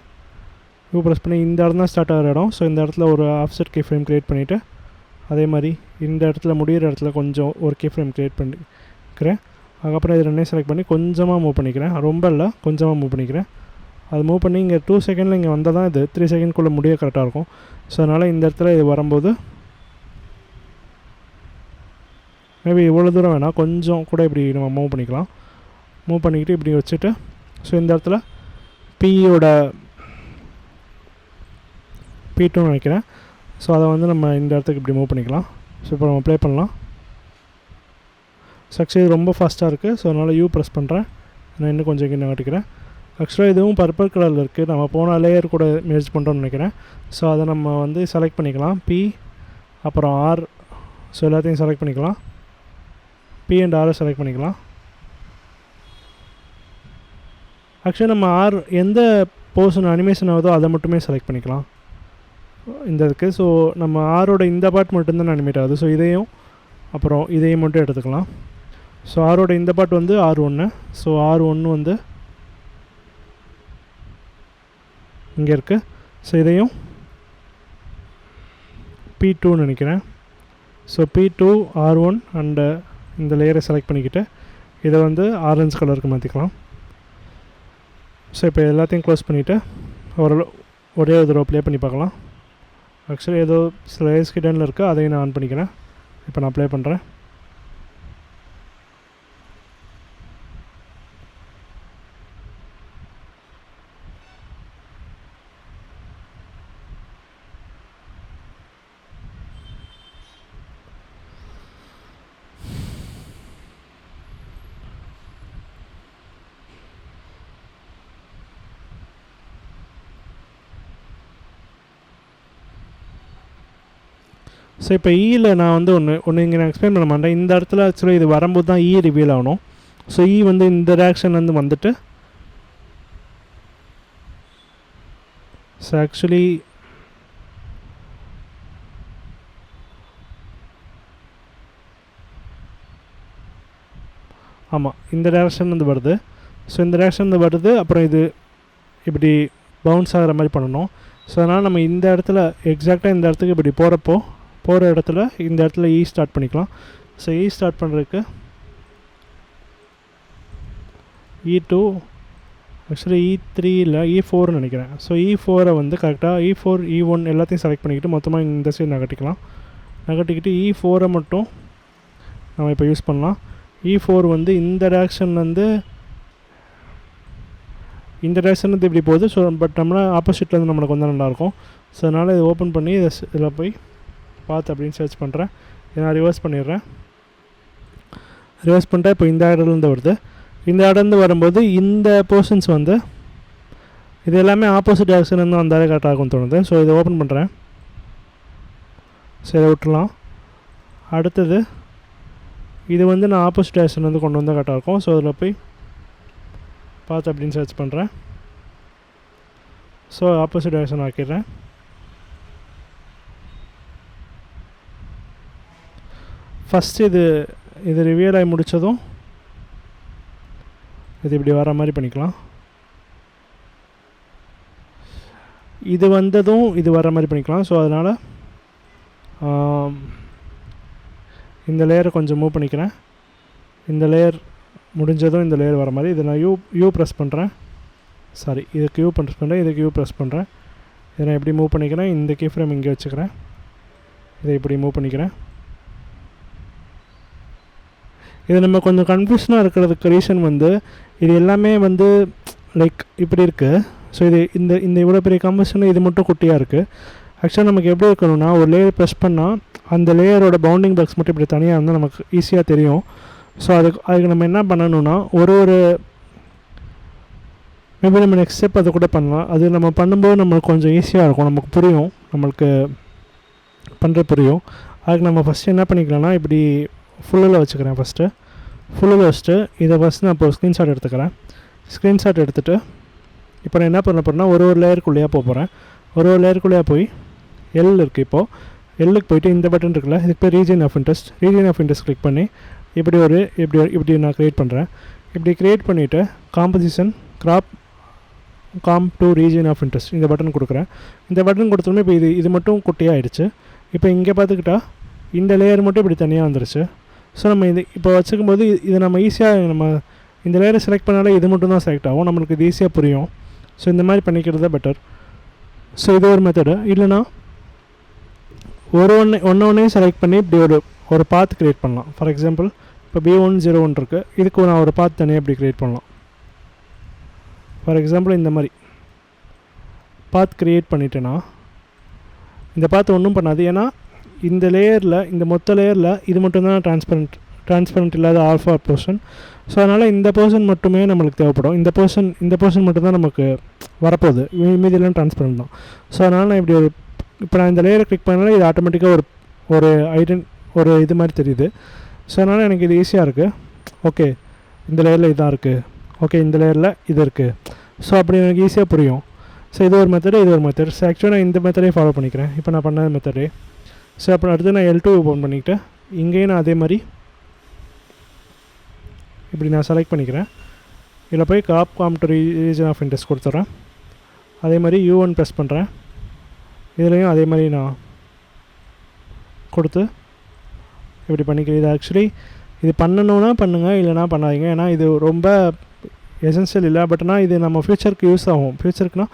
U ப்ரெஸ் பண்ணி இந்த இடம் தான் ஸ்டார்ட் ஆகிற இடம். ஸோ இந்த இடத்துல ஒரு ஆஃப்செட் கீ ஃப்ரேம் க்ரியேட் பண்ணிவிட்டு அதே மாதிரி இந்த இடத்துல முடிகிற இடத்துல கொஞ்சம் ஒரு கீ ஃப்ரேம் க்ரியேட் பண்ணிக்கிறேன். அதுக்கப்புறம் இது ரெண்டையும் செலக்ட் பண்ணி கொஞ்சமாக மூவ் பண்ணிக்கிறேன். ரொம்ப இல்லை, கொஞ்சமாக மூவ் பண்ணிக்கிறேன். அது மூவ் பண்ணி இங்கே 2 செகண்டில் இங்கே வந்தால் தான் இது 3 செகண்ட்குள்ளே முடிய கரெக்டாக இருக்கும். ஸோ அதனால் இந்த இடத்துல இது வரும்போது மேபி இவ்வளோ தூரம் வேணால் கொஞ்சம் கூட இப்படி நம்ம மூவ் பண்ணிக்கலாம். மூவ் பண்ணிக்கிட்டு இப்படி வச்சுட்டு ஸோ இந்த இடத்துல பியோட P2 நினைக்கிறேன். ஸோ அதை வந்து நம்ம இந்த இடத்துக்கு இப்படி மூவ் பண்ணிக்கலாம். ஸோ இப்போ நம்ம ப்ளே பண்ணலாம். ஸோ ஆக்சுவலி ரொம்ப ஃபாஸ்ட்டாக இருக்குது. ஸோ அதனால் U ப்ரெஸ் பண்ணுறேன். நான் இன்னும் கொஞ்சம் இங்கே நகட்டிக்கிறேன். ஆக்சுவலாக இதுவும் பர்பிள் கலரில் இருக்குது. நம்ம போன லேயர் கூட மெர்ஜ் பண்ணுறோன்னு நினைக்கிறேன். ஸோ அதை நம்ம வந்து செலக்ட் பண்ணிக்கலாம். P அப்புறம் R. ஸோ எல்லாத்தையும் செலக்ட் பண்ணிக்கலாம். P அண்ட் R செலக்ட் பண்ணிக்கலாம். ஆக்சுவலி நம்ம R எந்த போர்ஷன் அனிமேஷன் ஆகுதோ அதை மட்டுமே செலக்ட் பண்ணிக்கலாம் இந்த இருக்குது. ஸோ நம்ம ஆரோட இந்த பார்ட் மட்டும்தான் அனிமேட் ஆகுது. ஸோ இதையும் அப்புறம் இதையும் மட்டும் எடுத்துக்கலாம். ஸோ ஆரோட இந்த பார்ட் வந்து R1. ஸோ R1 வந்து இங்கே இருக்குது. ஸோ இதையும் P2 நினைக்கிறேன். ஸோ P2 R1 அண்டு இந்த லேயரை செலக்ட் பண்ணிக்கிட்டு இதை வந்து ஆரஞ்சு கலருக்கு மாற்றிக்கலாம். ஸோ இப்போ எல்லாத்தையும் க்ளோஸ் பண்ணிவிட்டு ஒரே ஒரு தடவை ப்ளே பண்ணி பார்க்கலாம். ஆக்சுவலி ஏதோ சில லேயர்ஸ் கிட்டனில் இருக்குது. அதையும் நான் ஆன் பண்ணிக்கிறேன். இப்போ நான் ப்ளே பண்ணுறேன். ஸோ இப்போ ஈயில் நான் வந்து ஒன்று இங்கே நான் எக்ஸ்பிளைன் பண்ண மாட்டேன். இந்த இடத்துல ஆக்சுவலாக இது வரும்போது தான் ரிவீல் ஆகணும். ஸோ வந்து இந்த ரியாக்ஷன்லேருந்து வந்துட்டு ஸோ ஆக்சுவலி ஆமாம் இந்த டேரக்ஷன்லேருந்து வருது. ஸோ இந்த டேரக்ஷன்லேருந்து வருது. அப்புறம் இது இப்படி பவுன்ஸ் ஆகிற மாதிரி பண்ணணும். ஸோ அதனால் நம்ம இந்த இடத்துல எக்ஸாக்டாக இந்த இடத்துக்கு இப்படி போகிற இடத்துல இந்த இடத்துல ஸ்டார்ட் பண்ணிக்கலாம். ஸோ ஸ்டார்ட் பண்ணுறதுக்கு E2 ஆக்சுவலி E3 இல்லை E4 நினைக்கிறேன். ஸோ E4 வந்து கரெக்டாக E4 E1 எல்லாத்தையும் செலக்ட் பண்ணிக்கிட்டு மொத்தமாக இந்த சைடு நகட்டிக்கிட்டு E4 மட்டும் நம்ம இப்போ யூஸ் பண்ணலாம். E4 வந்து இந்த டேரக்ஷன்லேருந்து இந்த டைரக்ஷன் வந்து இப்படி போகுது. ஸோ பட் நம்மளா ஆப்போசிட்லேருந்து நம்மளுக்கு வந்தால் நல்லாயிருக்கும். ஸோ அதனால் இதை ஓப்பன் பண்ணி இதில் போய் பாத் அப்படின்னு சர்ச் பண்ணுறேன். இதை நான் ரிவர்ஸ் பண்ணிடுறேன். ரிவர்ஸ் பண்ணிட்டா இப்போ இந்த ஆர்டர்லேருந்து வருது. இந்த ஆர்டர்லேருந்து வரும்போது இந்த போர்ஷன்ஸ் வந்து இது எல்லாமே ஆப்போசிட் டைரக்ஷன்லேருந்து வந்தாலே கரெக்டாக இருக்கும்னு தோணுது. ஸோ இதை ஓப்பன் பண்ணுறேன். சரி, விட்டுலாம். அடுத்தது இது வந்து நான் ஆப்போசிட் டைரக்ஷன்லேருந்து கொண்டு வந்தால் கரெக்டாக இருக்கும். ஸோ அதில் போய் பாத் அப்படின்னு சர்ச் பண்ணுறேன். ஸோ ஆப்போசிட் டைரக்ஷன் ஆக்கிடுறேன். ஃபஸ்ட்டு இது ரிவியல் ஆகி முடித்ததும் இது இப்படி வர மாதிரி பண்ணிக்கலாம். இது வந்ததும் இது வர மாதிரி பண்ணிக்கலாம். ஸோ அதனால் இந்த லேயரை கொஞ்சம் மூவ் பண்ணிக்கிறேன். இந்த லேயர் முடிஞ்சதும் இந்த லேயர் வர மாதிரி இதை நான் யூ ப்ரெஸ் பண்ணுறேன். சாரி, இதுக்கு யூ ப்ரெஸ் பண்ணுறேன், இதுக்கு யூ ப்ரெஸ் பண்ணுறேன். இதை நான் எப்படி மூவ் பண்ணிக்கிறேன், இந்த கீ ஃப்ரேம் இங்கே வச்சுக்கிறேன். இதை இப்படி மூவ் பண்ணிக்கிறேன். இது நம்ம கொஞ்சம் கன்ஃபியூஷனாக இருக்கிறதுக்கு ரீசன் வந்து இது எல்லாமே வந்து லைக் இப்படி இருக்குது. ஸோ இது இந்த இவ்வளோ பெரிய கம்பஷன் இது மட்டும் குட்டியாக இருக்குது. ஆக்சுவலாக நமக்கு எப்படி இருக்கணும்னா ஒரு லேயர் ப்ரெஸ் பண்ணால் அந்த லேயரோட பவுண்டிங் பாக்ஸ் மட்டும் இப்படி தனியாக இருந்தால் நமக்கு ஈஸியாக தெரியும். ஸோ அதுக்கு நம்ம என்ன பண்ணணும்னா ஒரு மேபி நம்ம நெக்ஸ்ட் ஸ்டெப் அதை கூட பண்ணலாம். அது நம்ம பண்ணும்போது நம்மளுக்கு கொஞ்சம் ஈஸியாக இருக்கும், நமக்கு புரியும், நம்மளுக்கு பண்ணுற புரியும். அதுக்கு நம்ம ஃபஸ்ட்டு என்ன பண்ணிக்கலாம்னா இப்படி ஃபுல்லில் வச்சுக்கிறேன். ஃபுல்லில் வச்சுட்டு இதை ஃபஸ்ட்டு நான் இப்போ ஸ்க்ரீன்ஷாட் எடுத்துக்கிறேன். ஸ்க்ரீன்ஷாட் எடுத்துகிட்டு இப்போ நான் என்ன பண்ண போகிறேன்னா ஒரு லேயருக்குள்ளேயே போகிறேன். ஒரு லேயருக்குள்ளேயே போய் எல் இருக்குது. இப்போது எல்லுக்கு போய்ட்டு இந்த பட்டன் இருக்குல்ல, இதுக்கு போய் ரீஜன் ஆஃப் இன்ட்ரெஸ்ட் கிளிக் பண்ணி இப்படி நான் க்ரியேட் பண்ணுறேன். இப்படி க்ரியேட் பண்ணிவிட்டு composition comp to region of interest இந்த பட்டன் கொடுக்குறேன். இந்த பட்டன் கொடுத்தோமே இப்போ இது மட்டும் குட்டியாகிடுச்சு. இப்போ இங்கே பார்த்துக்கிட்டா இந்த லேயர் மட்டும் இப்படி தனியாக வந்துருச்சு. ஸோ நம்ம இப்போ வச்சுக்கும்போது இதை நம்ம ஈஸியாக நம்ம இந்த லேயரை செலக்ட் பண்ணாலே இது மட்டும் தான் செலக்ட் ஆகும், நம்மளுக்கு இது ஈஸியாக புரியும். ஸோ இந்த மாதிரி பண்ணிக்கிறது தான் பெட்டர். ஸோ இது ஒரு மெத்தடு. இல்லைனா ஒன்றையும் செலக்ட் பண்ணி இப்படி ஒரு பாத் க்ரியேட் பண்ணலாம். ஃபார் எக்ஸாம்பிள் இப்போ B101 இருக்குது, இதுக்கு நான் ஒரு பாத் தனியாக இப்படி க்ரியேட் பண்ணலாம். ஃபார் எக்ஸாம்பிள் இந்த மாதிரி பாத் க்ரியேட் பண்ணிட்டேன்னா இந்த பாத் ஒன்றும் பண்ணாது. ஏன்னா இந்த லேயரில் இந்த மொத்த லேயரில் இது மட்டும்தான் டிரான்ஸ்பரண்ட் இல்லாத ஆல்ஃபா போர்ஷன். ஸோ அதனால் இந்த போர்ஷன் மட்டுமே நம்மளுக்கு தேவைப்படும். இந்த போர்ஷன் மட்டும்தான் நமக்கு வரப்போகுது, மீதியெல்லாம் டிரான்ஸ்பரண்ட் தான். ஸோ அதனால் நான் இப்படி இப்போ நான் இந்த லேயரை கிளிக் பண்ணாலே இது ஆட்டோமேட்டிக்காக ஒரு இது மாதிரி தெரியுது. ஸோ அதனால் எனக்கு இது ஈஸியாக இருக்குது. ஓகே, இந்த லேயரில் இதாக இருக்குது, ஓகே இந்த லேயரில் இது இருக்குது. ஸோ அப்படி எனக்கு ஈஸியாக புரியும். ஸோ இது ஒரு மெத்தடு. ஸோ ஆக்சுவலாக நான் இந்த மெத்தடே ஃபாலோ பண்ணிக்கிறேன். இப்போ நான் பண்ண மெத்தடே. ஸோ அப்புறம் அடுத்து நான் L2 ஓப்பன் பண்ணிக்கிட்டு இங்கேயும் நான் அதே மாதிரி இப்படி நான் செலக்ட் பண்ணிக்கிறேன். இதில் போய் காம்ப் டு ரீஜன் ஆஃப் இன்ட்ரெஸ்ட் கொடுத்துட்றேன். அதே மாதிரி U1 ப்ரெஸ் பண்ணுறேன். இதுலேயும் அதே மாதிரி நான் கொடுத்து இப்படி பண்ணிக்கிறேன். இது ஆக்சுவலி இது பண்ணணுன்னா பண்ணுங்கள், இல்லைனா பண்ணாதீங்க. ஏன்னா இது ரொம்ப எசென்ஷியல் இல்லை. பட் ஆனால் இது நம்ம ஃப்யூச்சருக்கு யூஸ் ஆகும். ஃப்யூச்சருக்குனா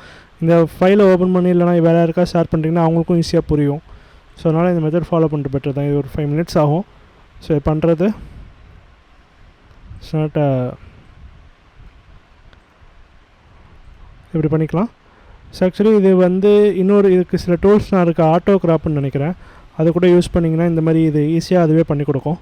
இந்த ஃபைலை ஓப்பன் பண்ணி இல்லைனா வேறு யாருக்கா ஷேர் பண்ணுறீங்கன்னா அவங்களுக்கும் ஈஸியாக புரியும். ஸோ அதனால் இந்த மெத்தட் ஃபாலோ பண்ணிட்டு பெட்டர் தான். இது ஒரு 5 minutes ஆகும். ஸோ இது பண்ணுறது இப்படி பண்ணிக்கலாம். ஸோ ஆக்சுவலி இது வந்து இதுக்கு சில டூல்ஸ்லாம் இருக்குது, ஆட்டோ கிராப்னு நினைக்கிறேன். அது கூட யூஸ் பண்ணிங்கன்னா இந்த மாதிரி இது ஈஸியாக அதுவே பண்ணி கொடுக்கும்.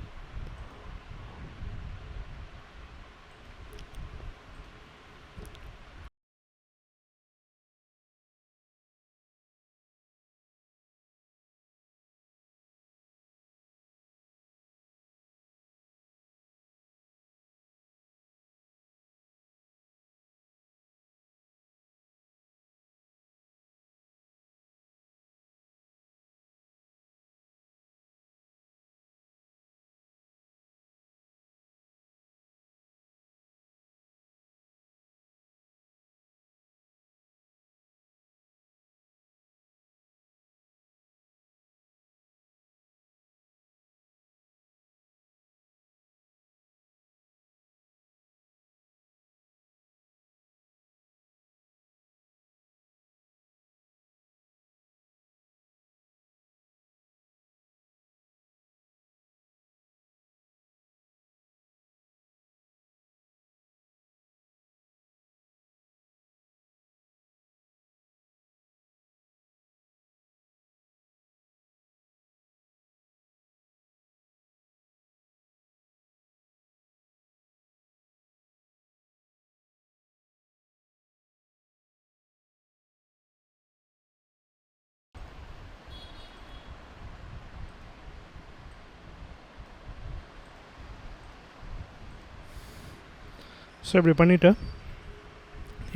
ஸோ இப்படி பண்ணிவிட்டு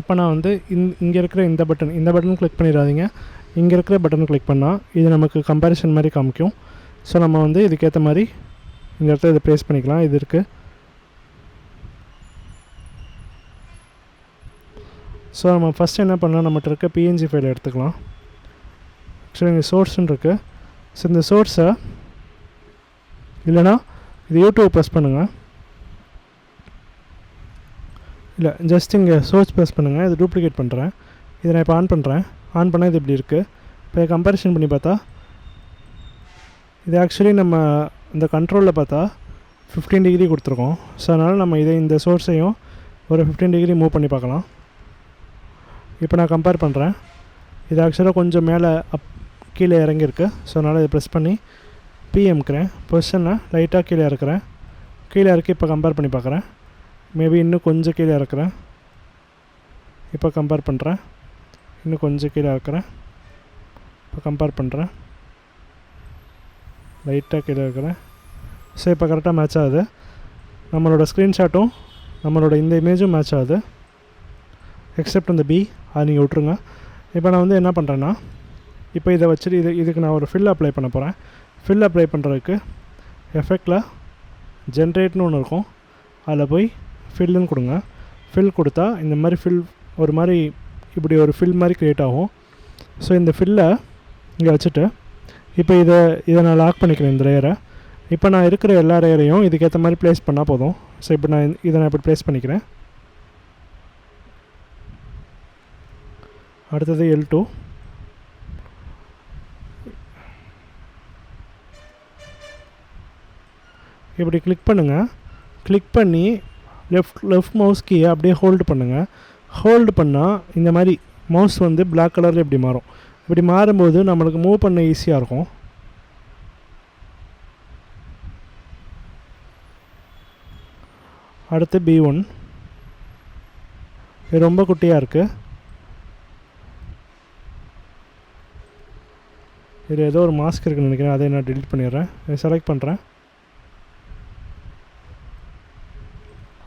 இப்போ நான் வந்து இங்கே இருக்கிற இந்த பட்டன் கிளிக் பண்ணிடாதீங்க. இங்கே இருக்கிற பட்டன் கிளிக் பண்ணால் இது நமக்கு கம்பேரிசன் மாதிரி காமிக்கும். ஸோ நம்ம வந்து இதுக்கேற்ற மாதிரி இந்த இடத்துல இதை ப்ளேஸ் பண்ணிக்கலாம். இது இருக்குது. ஸோ நம்ம ஃபஸ்ட்டு என்ன பண்ணலாம், நம்மகிட்ட இருக்க பிஎன்ஜி ஃபைலை எடுத்துக்கலாம். ஆக்சுவலி இங்கே சோர்ஸ்ன்னு இருக்குது. ஸோ இந்த சோர்ஸை இல்லைனா இது யூடியூப் ப்ரெஸ் பண்ணுங்கள். இல்லை ஜஸ்ட் இங்கே சோர்ஸ் ப்ரெஸ் பண்ணுங்கள். இது டூப்ளிகேட் பண்ணுறேன். இதை நான் இப்போ ஆன் பண்ணுறேன். ஆன் பண்ணால் இது இப்படி இருக்குது. இப்போ கம்பேரிசன் பண்ணி பார்த்தா இது ஆக்சுவலி நம்ம இந்த கண்ட்ரோலில் பார்த்தா 15 டிகிரி கொடுத்துருக்கோம். ஸோ அதனால் நம்ம இந்த சோர்ஸையும் ஒரு 15 டிகிரி மூவ் பண்ணி பார்க்கலாம். இப்போ நான் கம்பேர் பண்ணுறேன். இது ஆக்சுவலாக கொஞ்சம் மேலே கீழே இறங்கியிருக்கு. ஸோ அதனால் இதை ப்ரெஸ் பண்ணி பிஎம்க்கிறேன். பொசிஷனை லைட்டாக கீழே இறக்குறேன். கீழே இறக்கி இப்போ கம்பேர் பண்ணி பார்க்குறேன். மேபி இன்னும் கொஞ்சம் கீழே இறக்குறேன். இப்போ கம்பேர் பண்ணுறேன். இன்னும் கொஞ்சம் கீழே இறக்குறேன். இப்போ கம்பேர் பண்ணுறேன். லைட்டாக கீழே இருக்கிறேன். ஸோ இப்போ கரெக்டாக மேட்ச் ஆகுது. நம்மளோட ஸ்க்ரீன்ஷாட்டும் நம்மளோட இந்த இமேஜும் மேட்ச் ஆகுது. எக்ஸப்ட் அந்த பி, அதை நீங்கள் விட்ருங்க. இப்போ நான் வந்து என்ன பண்ணுறேன்னா, இப்போ இதை வச்சுட்டு இதுக்கு நான் ஒரு ஃபில் அப்ளை பண்ண போகிறேன். ஃபில் அப்ளை பண்ணுறதுக்கு எஃபெக்டில் ஜென்ரேட்னு ஒன்று இருக்கும். அதில் போய் ஃபில்லுன்னு கொடுங்க. ஃபில் கொடுத்தா இந்த மாதிரி ஃபில் ஒரு மாதிரி இப்படி ஒரு ஃபில் மாதிரி க்ரியேட் ஆகும். ஸோ இந்த ஃபில்லை இங்கே வச்சுட்டு இப்போ இதை நான் லாக் பண்ணிக்கிறேன் இந்த லேயரை. இப்போ நான் இருக்கிற எல்லா லேயரையும் இதுக்கேற்ற மாதிரி ப்ளேஸ் பண்ணால் போதும். ஸோ இப்போ இதை நான் இப்படி ப்ளேஸ் பண்ணிக்கிறேன். அடுத்தது L2. இப்படி கிளிக் பண்ணுங்கள். கிளிக் பண்ணி லெஃப்ட் மவுஸ் கீயை அப்படியே ஹோல்டு பண்ணுங்கள். ஹோல்டு பண்ணால் இந்த மாதிரி மவுஸ் வந்து பிளாக் கலரில் இப்படி மாறும். இப்படி மாறும்போது நம்மளுக்கு மூவ் பண்ண ஈஸியாக இருக்கும். அடுத்து B1. இது ரொம்ப குட்டியாக இருக்குது. இது ஏதோ ஒரு மாஸ்க் இருக்குன்னு நினைக்கிறேன். அதை நான் டெலிட் பண்ணிடுறேன். இதை செலக்ட் பண்ணுறேன்.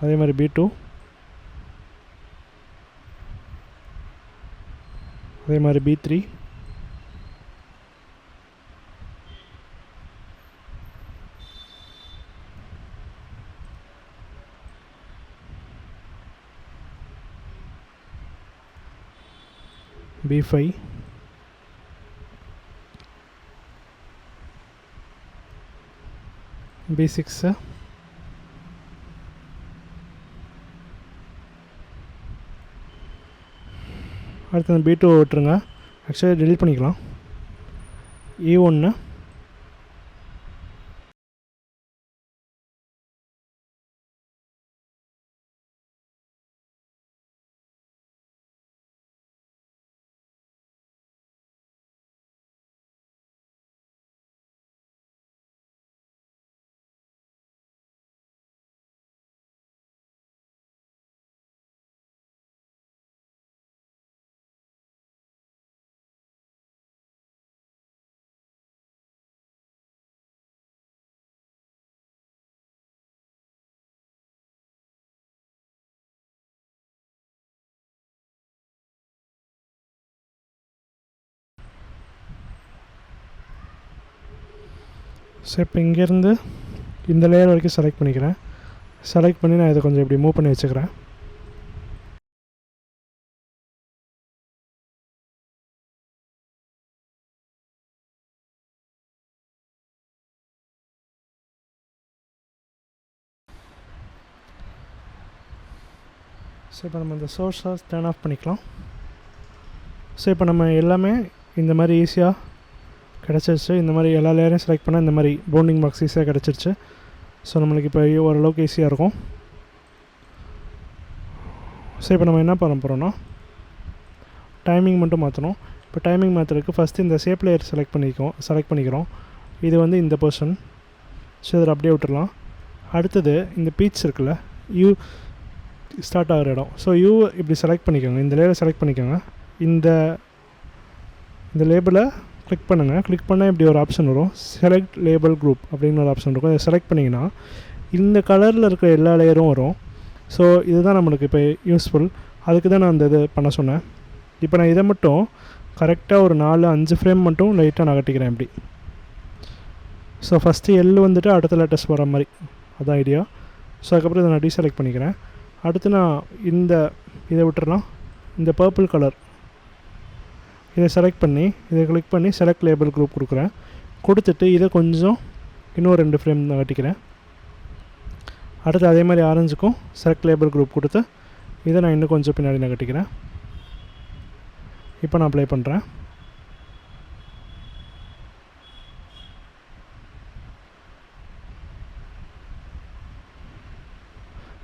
அதே மாதிரி B2. அதே மாதிரி B3. B5. B6. அடுத்து அந்த B2 விட்டுருங்க. ஆக்சுவலி டெலிட் பண்ணிக்கலாம். E1. ஸோ இப்போ இங்கேருந்து இந்த லேயர் வரைக்கும் செலக்ட் பண்ணிக்கிறேன். செலக்ட் பண்ணி நான் இதை கொஞ்சம் இப்படி மூவ் பண்ணி வச்சுக்கிறேன். ஸோ இப்போ நம்ம இந்த சோர்ஸை டர்ன் ஆஃப் பண்ணிக்கலாம். ஸோ இப்போ நம்ம எல்லாமே இந்த மாதிரி ஈஸியாக கிடச்சிருச்சு. இந்த மாதிரி எல்லா லேயரையும் செலக்ட் பண்ணால் இந்த மாதிரி பவுண்டிங் பாக்ஸ் ஈஸியாக கிடச்சிருச்சு. ஸோ நம்மளுக்கு இப்போ ஓரளவுக்கு ஈஸியாக இருக்கும். ஸோ இப்போ நம்ம என்ன பண்ண போகிறோன்னா, டைமிங் மட்டும் மாற்றணும். இப்போ டைமிங் மாற்றுறதுக்கு ஃபஸ்ட்டு இந்த ஷேப் லேயர் செலக்ட் பண்ணிக்கிறோம். இது வந்து இந்த பொசிஷன். ஸோ இதில் அப்படியே விட்டுடலாம். அடுத்தது இந்த பீச் இருக்குல்ல, யூ ஸ்டார்ட் ஆகிற இடம். ஸோ யூ இப்படி செலக்ட் பண்ணிக்கோங்க. இந்த லேயரை செலக்ட் பண்ணிக்கோங்க. இந்த லேபிளை கிளிக் பண்ணுங்கள். கிளிக் பண்ணால் இப்படி ஒரு ஆப்ஷன் வரும், செலக்ட் லேபிள் குரூப் அப்படின்னு ஒரு ஆப்ஷன் இருக்கும். இதை செலக்ட் பண்ணிங்கன்னா இந்த கலரில் இருக்கிற எல்லா லேயரும் வரும். ஸோ இதுதான் நம்மளுக்கு இப்போ யூஸ்ஃபுல். அதுக்கு தான் நான் அந்த இது பண்ண சொன்னேன். இப்போ நான் இதை மட்டும் கரெக்டாக ஒரு 4-5 ஃப்ரேம் மட்டும் லைட்டாக நகட்டிக்கிறேன் இப்படி. ஸோ ஃபஸ்ட்டு எல் வந்துட்டு அடுத்த லேட்டஸ்ட் வர மாதிரி, அதான் ஐடியா. ஸோ அதுக்கப்புறம் இதை நான் டீசெலக்ட் பண்ணிக்கிறேன். அடுத்து நான் இதை விட்டுறலாம். இந்த பர்பிள் கலர் இதை செலக்ட் பண்ணி இதை கிளிக் பண்ணி செலக்ட் லேபிள் குரூப் கொடுக்குறேன். கொடுத்துட்டு இதை கொஞ்சம் இன்னும் 2 ஃப்ரேம் நகட்டிக்கிறேன். அடுத்து அதே மாதிரி ஆரஞ்சுக்கும் செலக்ட் லேபிள் குரூப் கொடுத்து இதை நான் இன்னும் கொஞ்சம் பின்னாடி நகட்டிக்கிறேன். இப்போ நான் அப்ளை பண்ணுறேன்.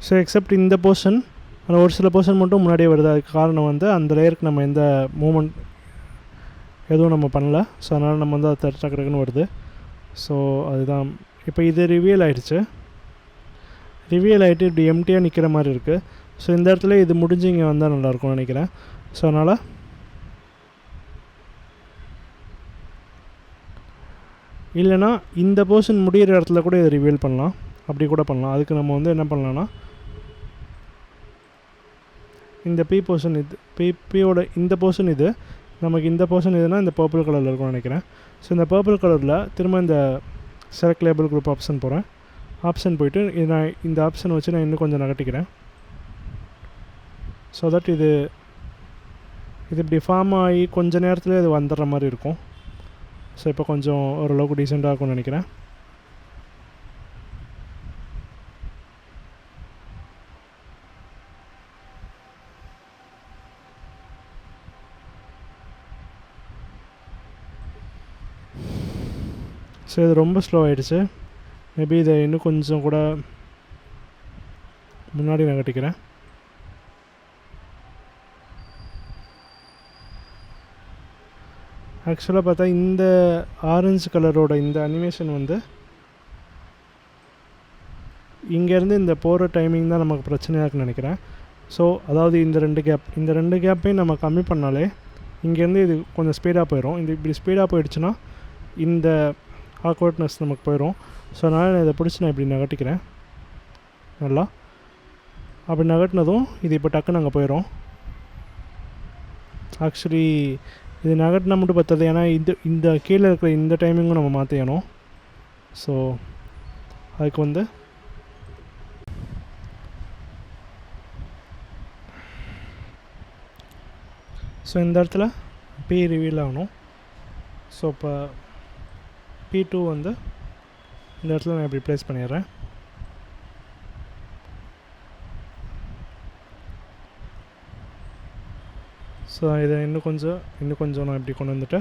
ஸோ எக்ஸப்ட் இந்த போர்ஷன், ஆனால் ஒரு சில போர்ஷன் மட்டும் முன்னாடியே வருது. அதுக்கு காரணம் வந்து அந்த லேயருக்கு நம்ம எந்த மூமெண்ட் எதுவும் நம்ம பண்ணல. ஸோ அதனால் நம்ம வந்து அது டக்குன்னு வருது. ஸோ அதுதான் இப்போ இது ரிவீல் ஆகிடுச்சு. ரிவீல் ஆகிட்டு இப்படி எம்டியாக நிற்கிற மாதிரி இருக்குது. ஸோ இந்த இடத்துல இது முடிஞ்சு இங்கே வந்தால் நல்லாயிருக்கும்னு நினைக்கிறேன். ஸோ அதனால் இல்லைனா இந்த போர்ஷன் முடிகிற இடத்துல கூட இதை ரிவீல் பண்ணலாம், அப்படி கூட பண்ணலாம். அதுக்கு நம்ம வந்து என்ன பண்ணலான்னா, இந்த பி போர்ஷன் இது பியோட இந்த போர்ஷன் இது நமக்கு இந்த போர்ஷன் இதுனா இந்த பர்பிள் கலரில் இருக்கும்னு நினைக்கிறேன். ஸோ இந்த பர்பிள் கலரில் திரும்ப இந்த செலக்ட் லேபிள் குரூப் ஆப்ஷன் போகிறேன். ஆப்ஷன் போய்ட்டு நான் இந்த ஆப்ஷன் வச்சு நான் இன்னும் கொஞ்சம் நகட்டிக்கிறேன். ஸோ தட் இது இப்படி ஃபார்ம் ஆகி கொஞ்சம் நேரத்தில் இது வந்துடுற மாதிரி இருக்கும். ஸோ இப்போ கொஞ்சம் ஓரளவுக்கு டீசெண்டாக இருக்கும்னு நினைக்கிறேன். ஸோ இது ரொம்ப ஸ்லோ ஆகிடுச்சு. மேபி இதை இன்னும் கொஞ்சம் கூட முன்னாடி நகட்டிக்கிறேன். ஆக்சுவலாக பார்த்தா இந்த ஆரஞ்சு கலரோட இந்த அனிமேஷன் வந்து இங்கேருந்து இந்த போகிற டைமிங் தான் நமக்கு பிரச்சனையாக இருக்குன்னு நினைக்கிறேன். ஸோ அதாவது இந்த ரெண்டு கேப்பையும் நம்ம கம்மி பண்ணாலே இங்கேருந்து இது கொஞ்சம் ஸ்பீடாக போயிடும். இப்படி ஸ்பீடாக போயிடுச்சுன்னா இந்த ஆக்வர்ட்னஸ் நமக்கு போயிடும். ஸோ அதனால் நான் இதை பிடிச்சி நான் இப்படி நகட்டிக்கிறேன் நல்லா. அப்படி நகட்டினதும் இது இப்போ டக்குன்னு அங்கே போயிடும். ஆக்சுவலி இது நகட்டினா மட்டும் பத்தாது, ஏன்னா இந்த கீழே இருக்கிற இந்த டைமிங்கும் நம்ம மாற்றிக்கணும். ஸோ அதுக்கு வந்து ஸோ இந்த இடத்துல பி ரிவீல் ஆகணும். ஸோ இப்போ P2 வந்து இந்த இடத்துல நான் இப்படி ப்ளேஸ் பண்ணிடுறேன். ஸோ இதை இன்னும் கொஞ்சம் நான் இப்படி கொண்டு வந்துட்டு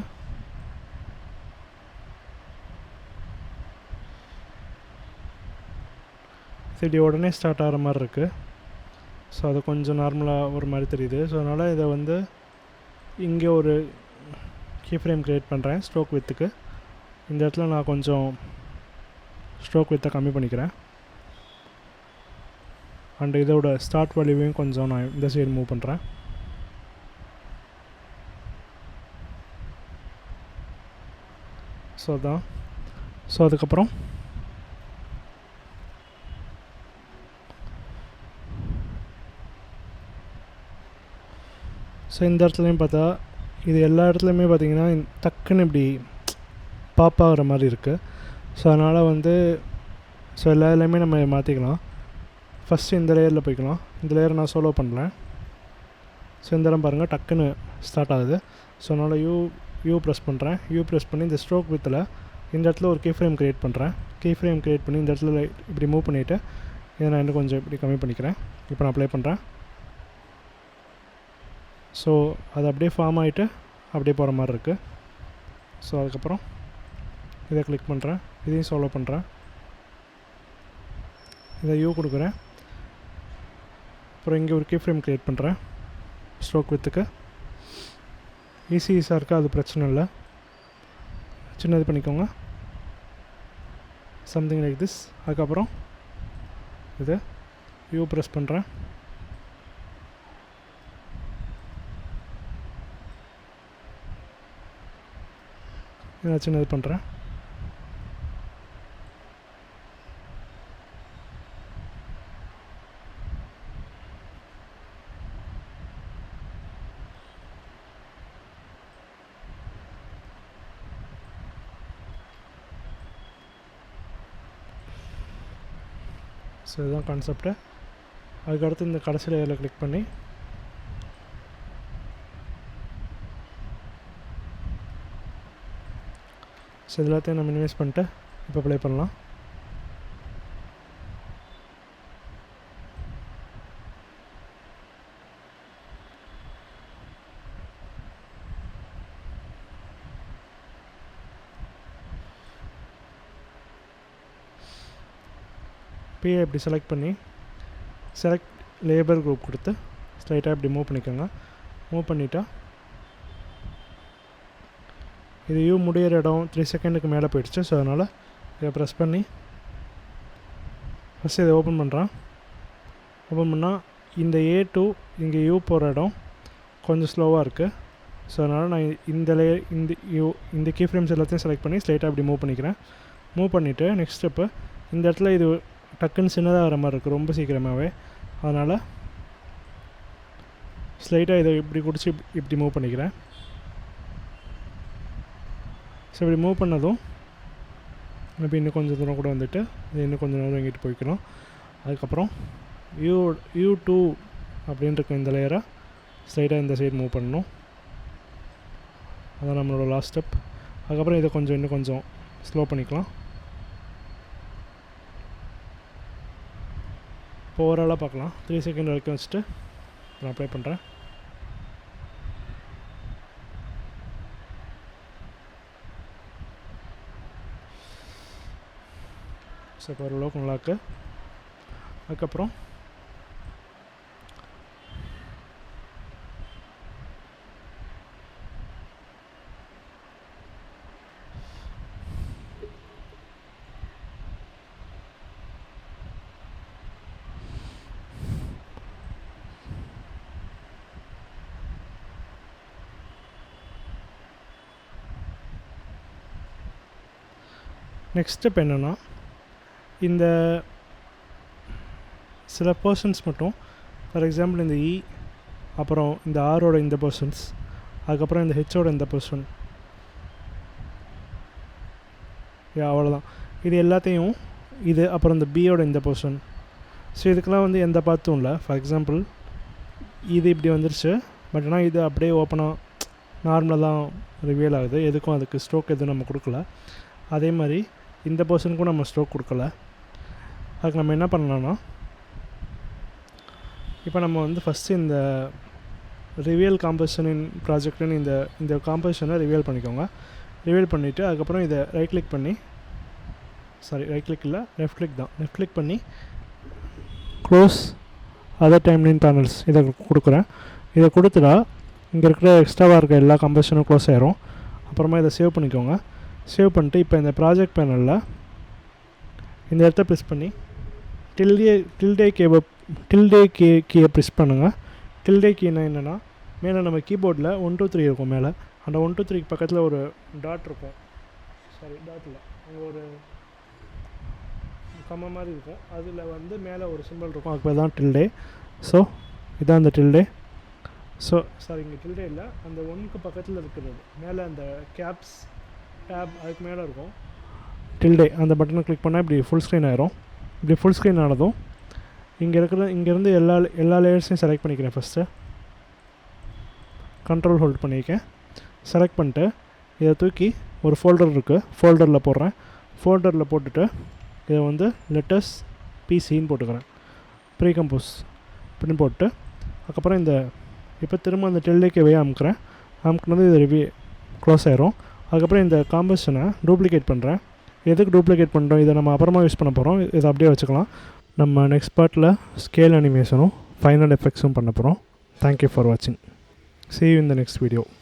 இப்படி உடனே ஸ்டார்ட் ஆகிற மாதிரி இருக்குது. ஸோ அது கொஞ்சம் நார்மலாக ஒரு மாதிரி தெரியுது. ஸோ அதனால் இதை வந்து இங்கே ஒரு கீ ஃப்ரேம் க்ரியேட் பண்ணுறேன் ஸ்ட்ரோக் வித்துக்கு. இந்த இடத்துல நான் கொஞ்சம் ஸ்ட்ரோக் வித்தை கம்மி பண்ணிக்கிறேன். அண்ட் இதோட ஸ்டார்ட் வேல்யூவையும் கொஞ்சம் நான் இந்த சைடு மூவ் பண்ணுறேன். ஸோ அதான். ஸோ அதுக்கப்புறம் ஸோ இந்த இடத்துலையும் பார்த்தா இது எல்லா இடத்துலையுமே பார்த்திங்கன்னா டக்குன்னு இப்படி பாப் ஆகிற மாதிரி இருக்குது. ஸோ அதனால் வந்து ஸோ எல்லா இதுலேயுமே நம்ம மாற்றிக்கலாம். ஃபஸ்ட்டு இந்த லேயரில் போய்க்கலாம். இந்த லேயரை நான் சோலோ பண்ணுறேன். ஸோ இந்த இடம் பாருங்கள் டக்குன்னு ஸ்டார்ட் ஆகுது. ஸோ அதனால் யூ ப்ரெஸ் பண்ணுறேன். யூ ப்ரெஸ் பண்ணி இந்த ஸ்ட்ரோக் வித்தில் இந்த இடத்துல ஒரு கீ ஃப்ரேம் க்ரியேட் பண்ணுறேன். கீ ஃப்ரேம் க்ரியேட் பண்ணி இந்த இடத்துல இப்படி மூவ் பண்ணிவிட்டு இதை நான் இன்னும் கொஞ்சம் இப்படி கம்மி பண்ணிக்கிறேன். இப்போ நான் அப்ளை பண்ணுறேன். ஸோ அது அப்படியே ஃபார்ம் ஆகிட்டு அப்படியே போகிற மாதிரி இருக்குது. ஸோ அதுக்கப்புறம் இதை கிளிக் பண்ணுறேன். இதையும் சால்வ் பண்ணுறேன். இதை யூ கொடுக்குறேன். அப்புறம் இங்கே ஒரு கீ ஃப்ரேம் க்ரியேட் பண்ணுறேன் ஸ்ட்ரோக் வித்துக்கு. ஈஸியாக இருக்கா, அது பிரச்சனை இல்லை. சின்னது பண்ணிக்கோங்க, சம்திங் லைக் திஸ். அதுக்கப்புறம் இது யூ ப்ரெஸ் பண்ணுறேன். இதை சின்னது பண்ணுறேன். ஸோ இதுதான் கான்செப்ட்டு. அதுக்கடுத்து இந்த கடைசி லேயரில் கிளிக் பண்ணி ஸோ எல்லாத்தையும் நம்ம மினிமைஸ் பண்ணிட்டு இப்போ ப்ளே பண்ணலாம். பிஏ இப்படி செலக்ட் பண்ணி செலக்ட் லேபர் குரூப் கொடுத்து ஸ்ட்ரைட்டாக இப்படி மூவ் பண்ணிக்கோங்க. மூவ் பண்ணிட்டா இது யூ முடிகிற இடம் 3 செகண்டுக்கு மேலே போயிடுச்சு. ஸோ அதனால் இதை ப்ரெஸ் பண்ணி ஃபஸ்ட்டு இதை ஓப்பன் பண்ணுறேன். ஓப்பன் பண்ணால் இந்த A2 இங்கே யூ போகிற இடம் கொஞ்சம் ஸ்லோவாக இருக்குது. ஸோ அதனால் நான் இந்த கீ ஃப்ரேம்ஸ் எல்லாத்தையும் செலக்ட் பண்ணி ஸ்ட்ரைட்டாக இப்படி மூவ் பண்ணிக்கிறேன். மூவ் பண்ணிவிட்டு நெக்ஸ்ட் ஸ்டெப்பு இந்த இடத்துல இது டக்குன்னு சின்னதாக வர மாதிரி இருக்குது ரொம்ப சீக்கிரமாகவே. அதனால் ஸ்லைட்டாக இதை இப்படி குடிச்சு இப்படி மூவ் பண்ணிக்கிறேன். ஸோ இப்படி மூவ் பண்ணதும் இப்போ இன்னும் கொஞ்சம் தூரம் கூட வந்துட்டு இது இன்னும் கொஞ்சம் நேரம் எங்கிட்டு போய்க்கணும். அதுக்கப்புறம் U2 அப்படின்ட்டு இந்த லேயரை ஸ்லைட்டாக இந்த சைடு மூவ் பண்ணணும். அதான் நம்மளோட லாஸ்ட் ஸ்டெப். அதுக்கப்புறம் இதை இன்னும் கொஞ்சம் ஸ்லோ பண்ணிக்கலாம். இப்போ ஓவராலாக பார்க்கலாம். 3 செகண்ட் வரைக்கும் வச்சுட்டு நான் அப்ளை பண்ணுறேன். ஸோ இப்போ ஓரளவுக்கு நல்லாயிருக்கு. அதுக்கப்புறம் நெக்ஸ்ட் ஸ்டெப் என்னென்னா, இந்த சில பர்சன்ஸ் மட்டும், ஃபார் எக்ஸாம்பிள் இந்த இ, அப்புறம் இந்த ஆரோட இந்த பர்சன்ஸ், அதுக்கப்புறம் இந்த ஹெச்சோட இந்த பர்சன், அவ்வளோதான். இது எல்லாத்தையும் இது அப்புறம் இந்த பியோட இந்த பர்சன். ஸோ இதுக்கெலாம் வந்து எந்த பார்த்தும் இல்லை. ஃபார் எக்ஸாம்பிள் இது இப்படி வந்துருச்சு, பட் ஆனால் இது அப்படியே ஓப்பனாக நார்மலாக தான் ரிவீல் ஆகுது. எதுக்கும் அதுக்கு ஸ்ட்ரோக் எதுவும் நம்ம கொடுக்கல. அதே மாதிரி இந்த பர்சனுக்கும் நம்ம ஸ்ட்ரோக் கொடுக்கல. அதுக்கு நம்ம என்ன பண்ணலான்னா, இப்போ நம்ம வந்து ஃபஸ்ட்டு இந்த ரிவியல் காம்போசிஷன் ப்ராஜெக்ட்னு இந்த காம்போசிஷனை ரிவியல் பண்ணிக்கோங்க. ரிவியல் பண்ணிவிட்டு அதுக்கப்புறம் இதை ரைட் கிளிக் பண்ணி, ரைட் கிளிக் இல்லை, லெஃப்ட் கிளிக் தான், லெஃப்ட் கிளிக் பண்ணி க்ளோஸ் அதர் டைம்லைன் பேனல்ஸ் இதை கொடுக்குறேன். இதை கொடுத்துட்டா இங்கே இருக்கிற எக்ஸ்ட்ராவாக இருக்க எல்லா காம்போசிஷனும் க்ளோஸ் ஆயிரும். அப்புறமா இதை சேவ் பண்ணிக்கோங்க. சேவ் பண்ணிட்டு இப்போ இந்த ப்ராஜெக்ட் பேனலில் இந்த இடத்த ப்ரெஸ் பண்ணி டில்டே கீயை ப்ரெஸ் பண்ணுங்கள். டில்டே கீனா என்னென்னா, மேலே நம்ம கீபோர்டில் 1 2 3 இருக்கும். மேலே அந்த 1 2 3 பக்கத்தில் ஒரு டாட் இருக்கும். டாட்டில் அங்கே ஒரு கம்ம மாதிரி இருக்கும். அதில் வந்து மேலே ஒரு சிம்பிள் இருக்கும். அதுக்கு தான் டில்டே. ஸோ இதான் அந்த டில்டே. ஸோ இங்கே டில்டே இல்லை, அந்த 1க்கு பக்கத்தில் இருக்கிறது மேலே அந்த கேப்ஸ் டேப் அதுக்கு மேலே இருக்கும் டில்டே. அந்த பட்டனை கிளிக் பண்ணால் இப்படி ஃபுல் ஸ்க்ரீன் ஆயிரும். இப்படி ஃபுல் ஸ்க்ரீன் ஆனதும் இங்கேருந்து எல்லா லேயர்ஸையும் செலக்ட் பண்ணிக்கிறேன். ஃபஸ்ட்டு கண்ட்ரோல் ஹோல்ட் பண்ணியிருக்கேன். செலக்ட் பண்ணிட்டு இதை தூக்கி ஒரு ஃபோல்டர் இருக்குது, ஃபோல்டரில் போடுறேன். ஃபோல்டரில் போட்டுட்டு இதை வந்து லெட்டர்ஸ் பிசின்னு போட்டுக்கிறேன். ப்ரீ கம்போஸ் அப்படின்னு போட்டு அதுக்கப்புறம் இப்போ திரும்ப அந்த டில்டேக்கே அமுக்குறேன். அமுக்குனது இது க்ளோஸ் ஆயிரும். அதுக்கப்புறம் இந்த காம்போசிஷனை டூப்ளிகேட் பண்ணுறேன். எதுக்கு டூப்ளிகேட் பண்ணுறோம், இதை நம்ம அப்புறமா யூஸ் பண்ண போகிறோம். இதை அப்படியே வச்சுக்கலாம். நம்ம நெக்ஸ்ட் பார்ட்டில் ஸ்கேல் அனிமேஷனும் ஃபைனல் எஃபெக்ட்ஸும் பண்ண போகிறோம். தேங்க்யூ ஃபார் வாட்சிங். See you in the next video.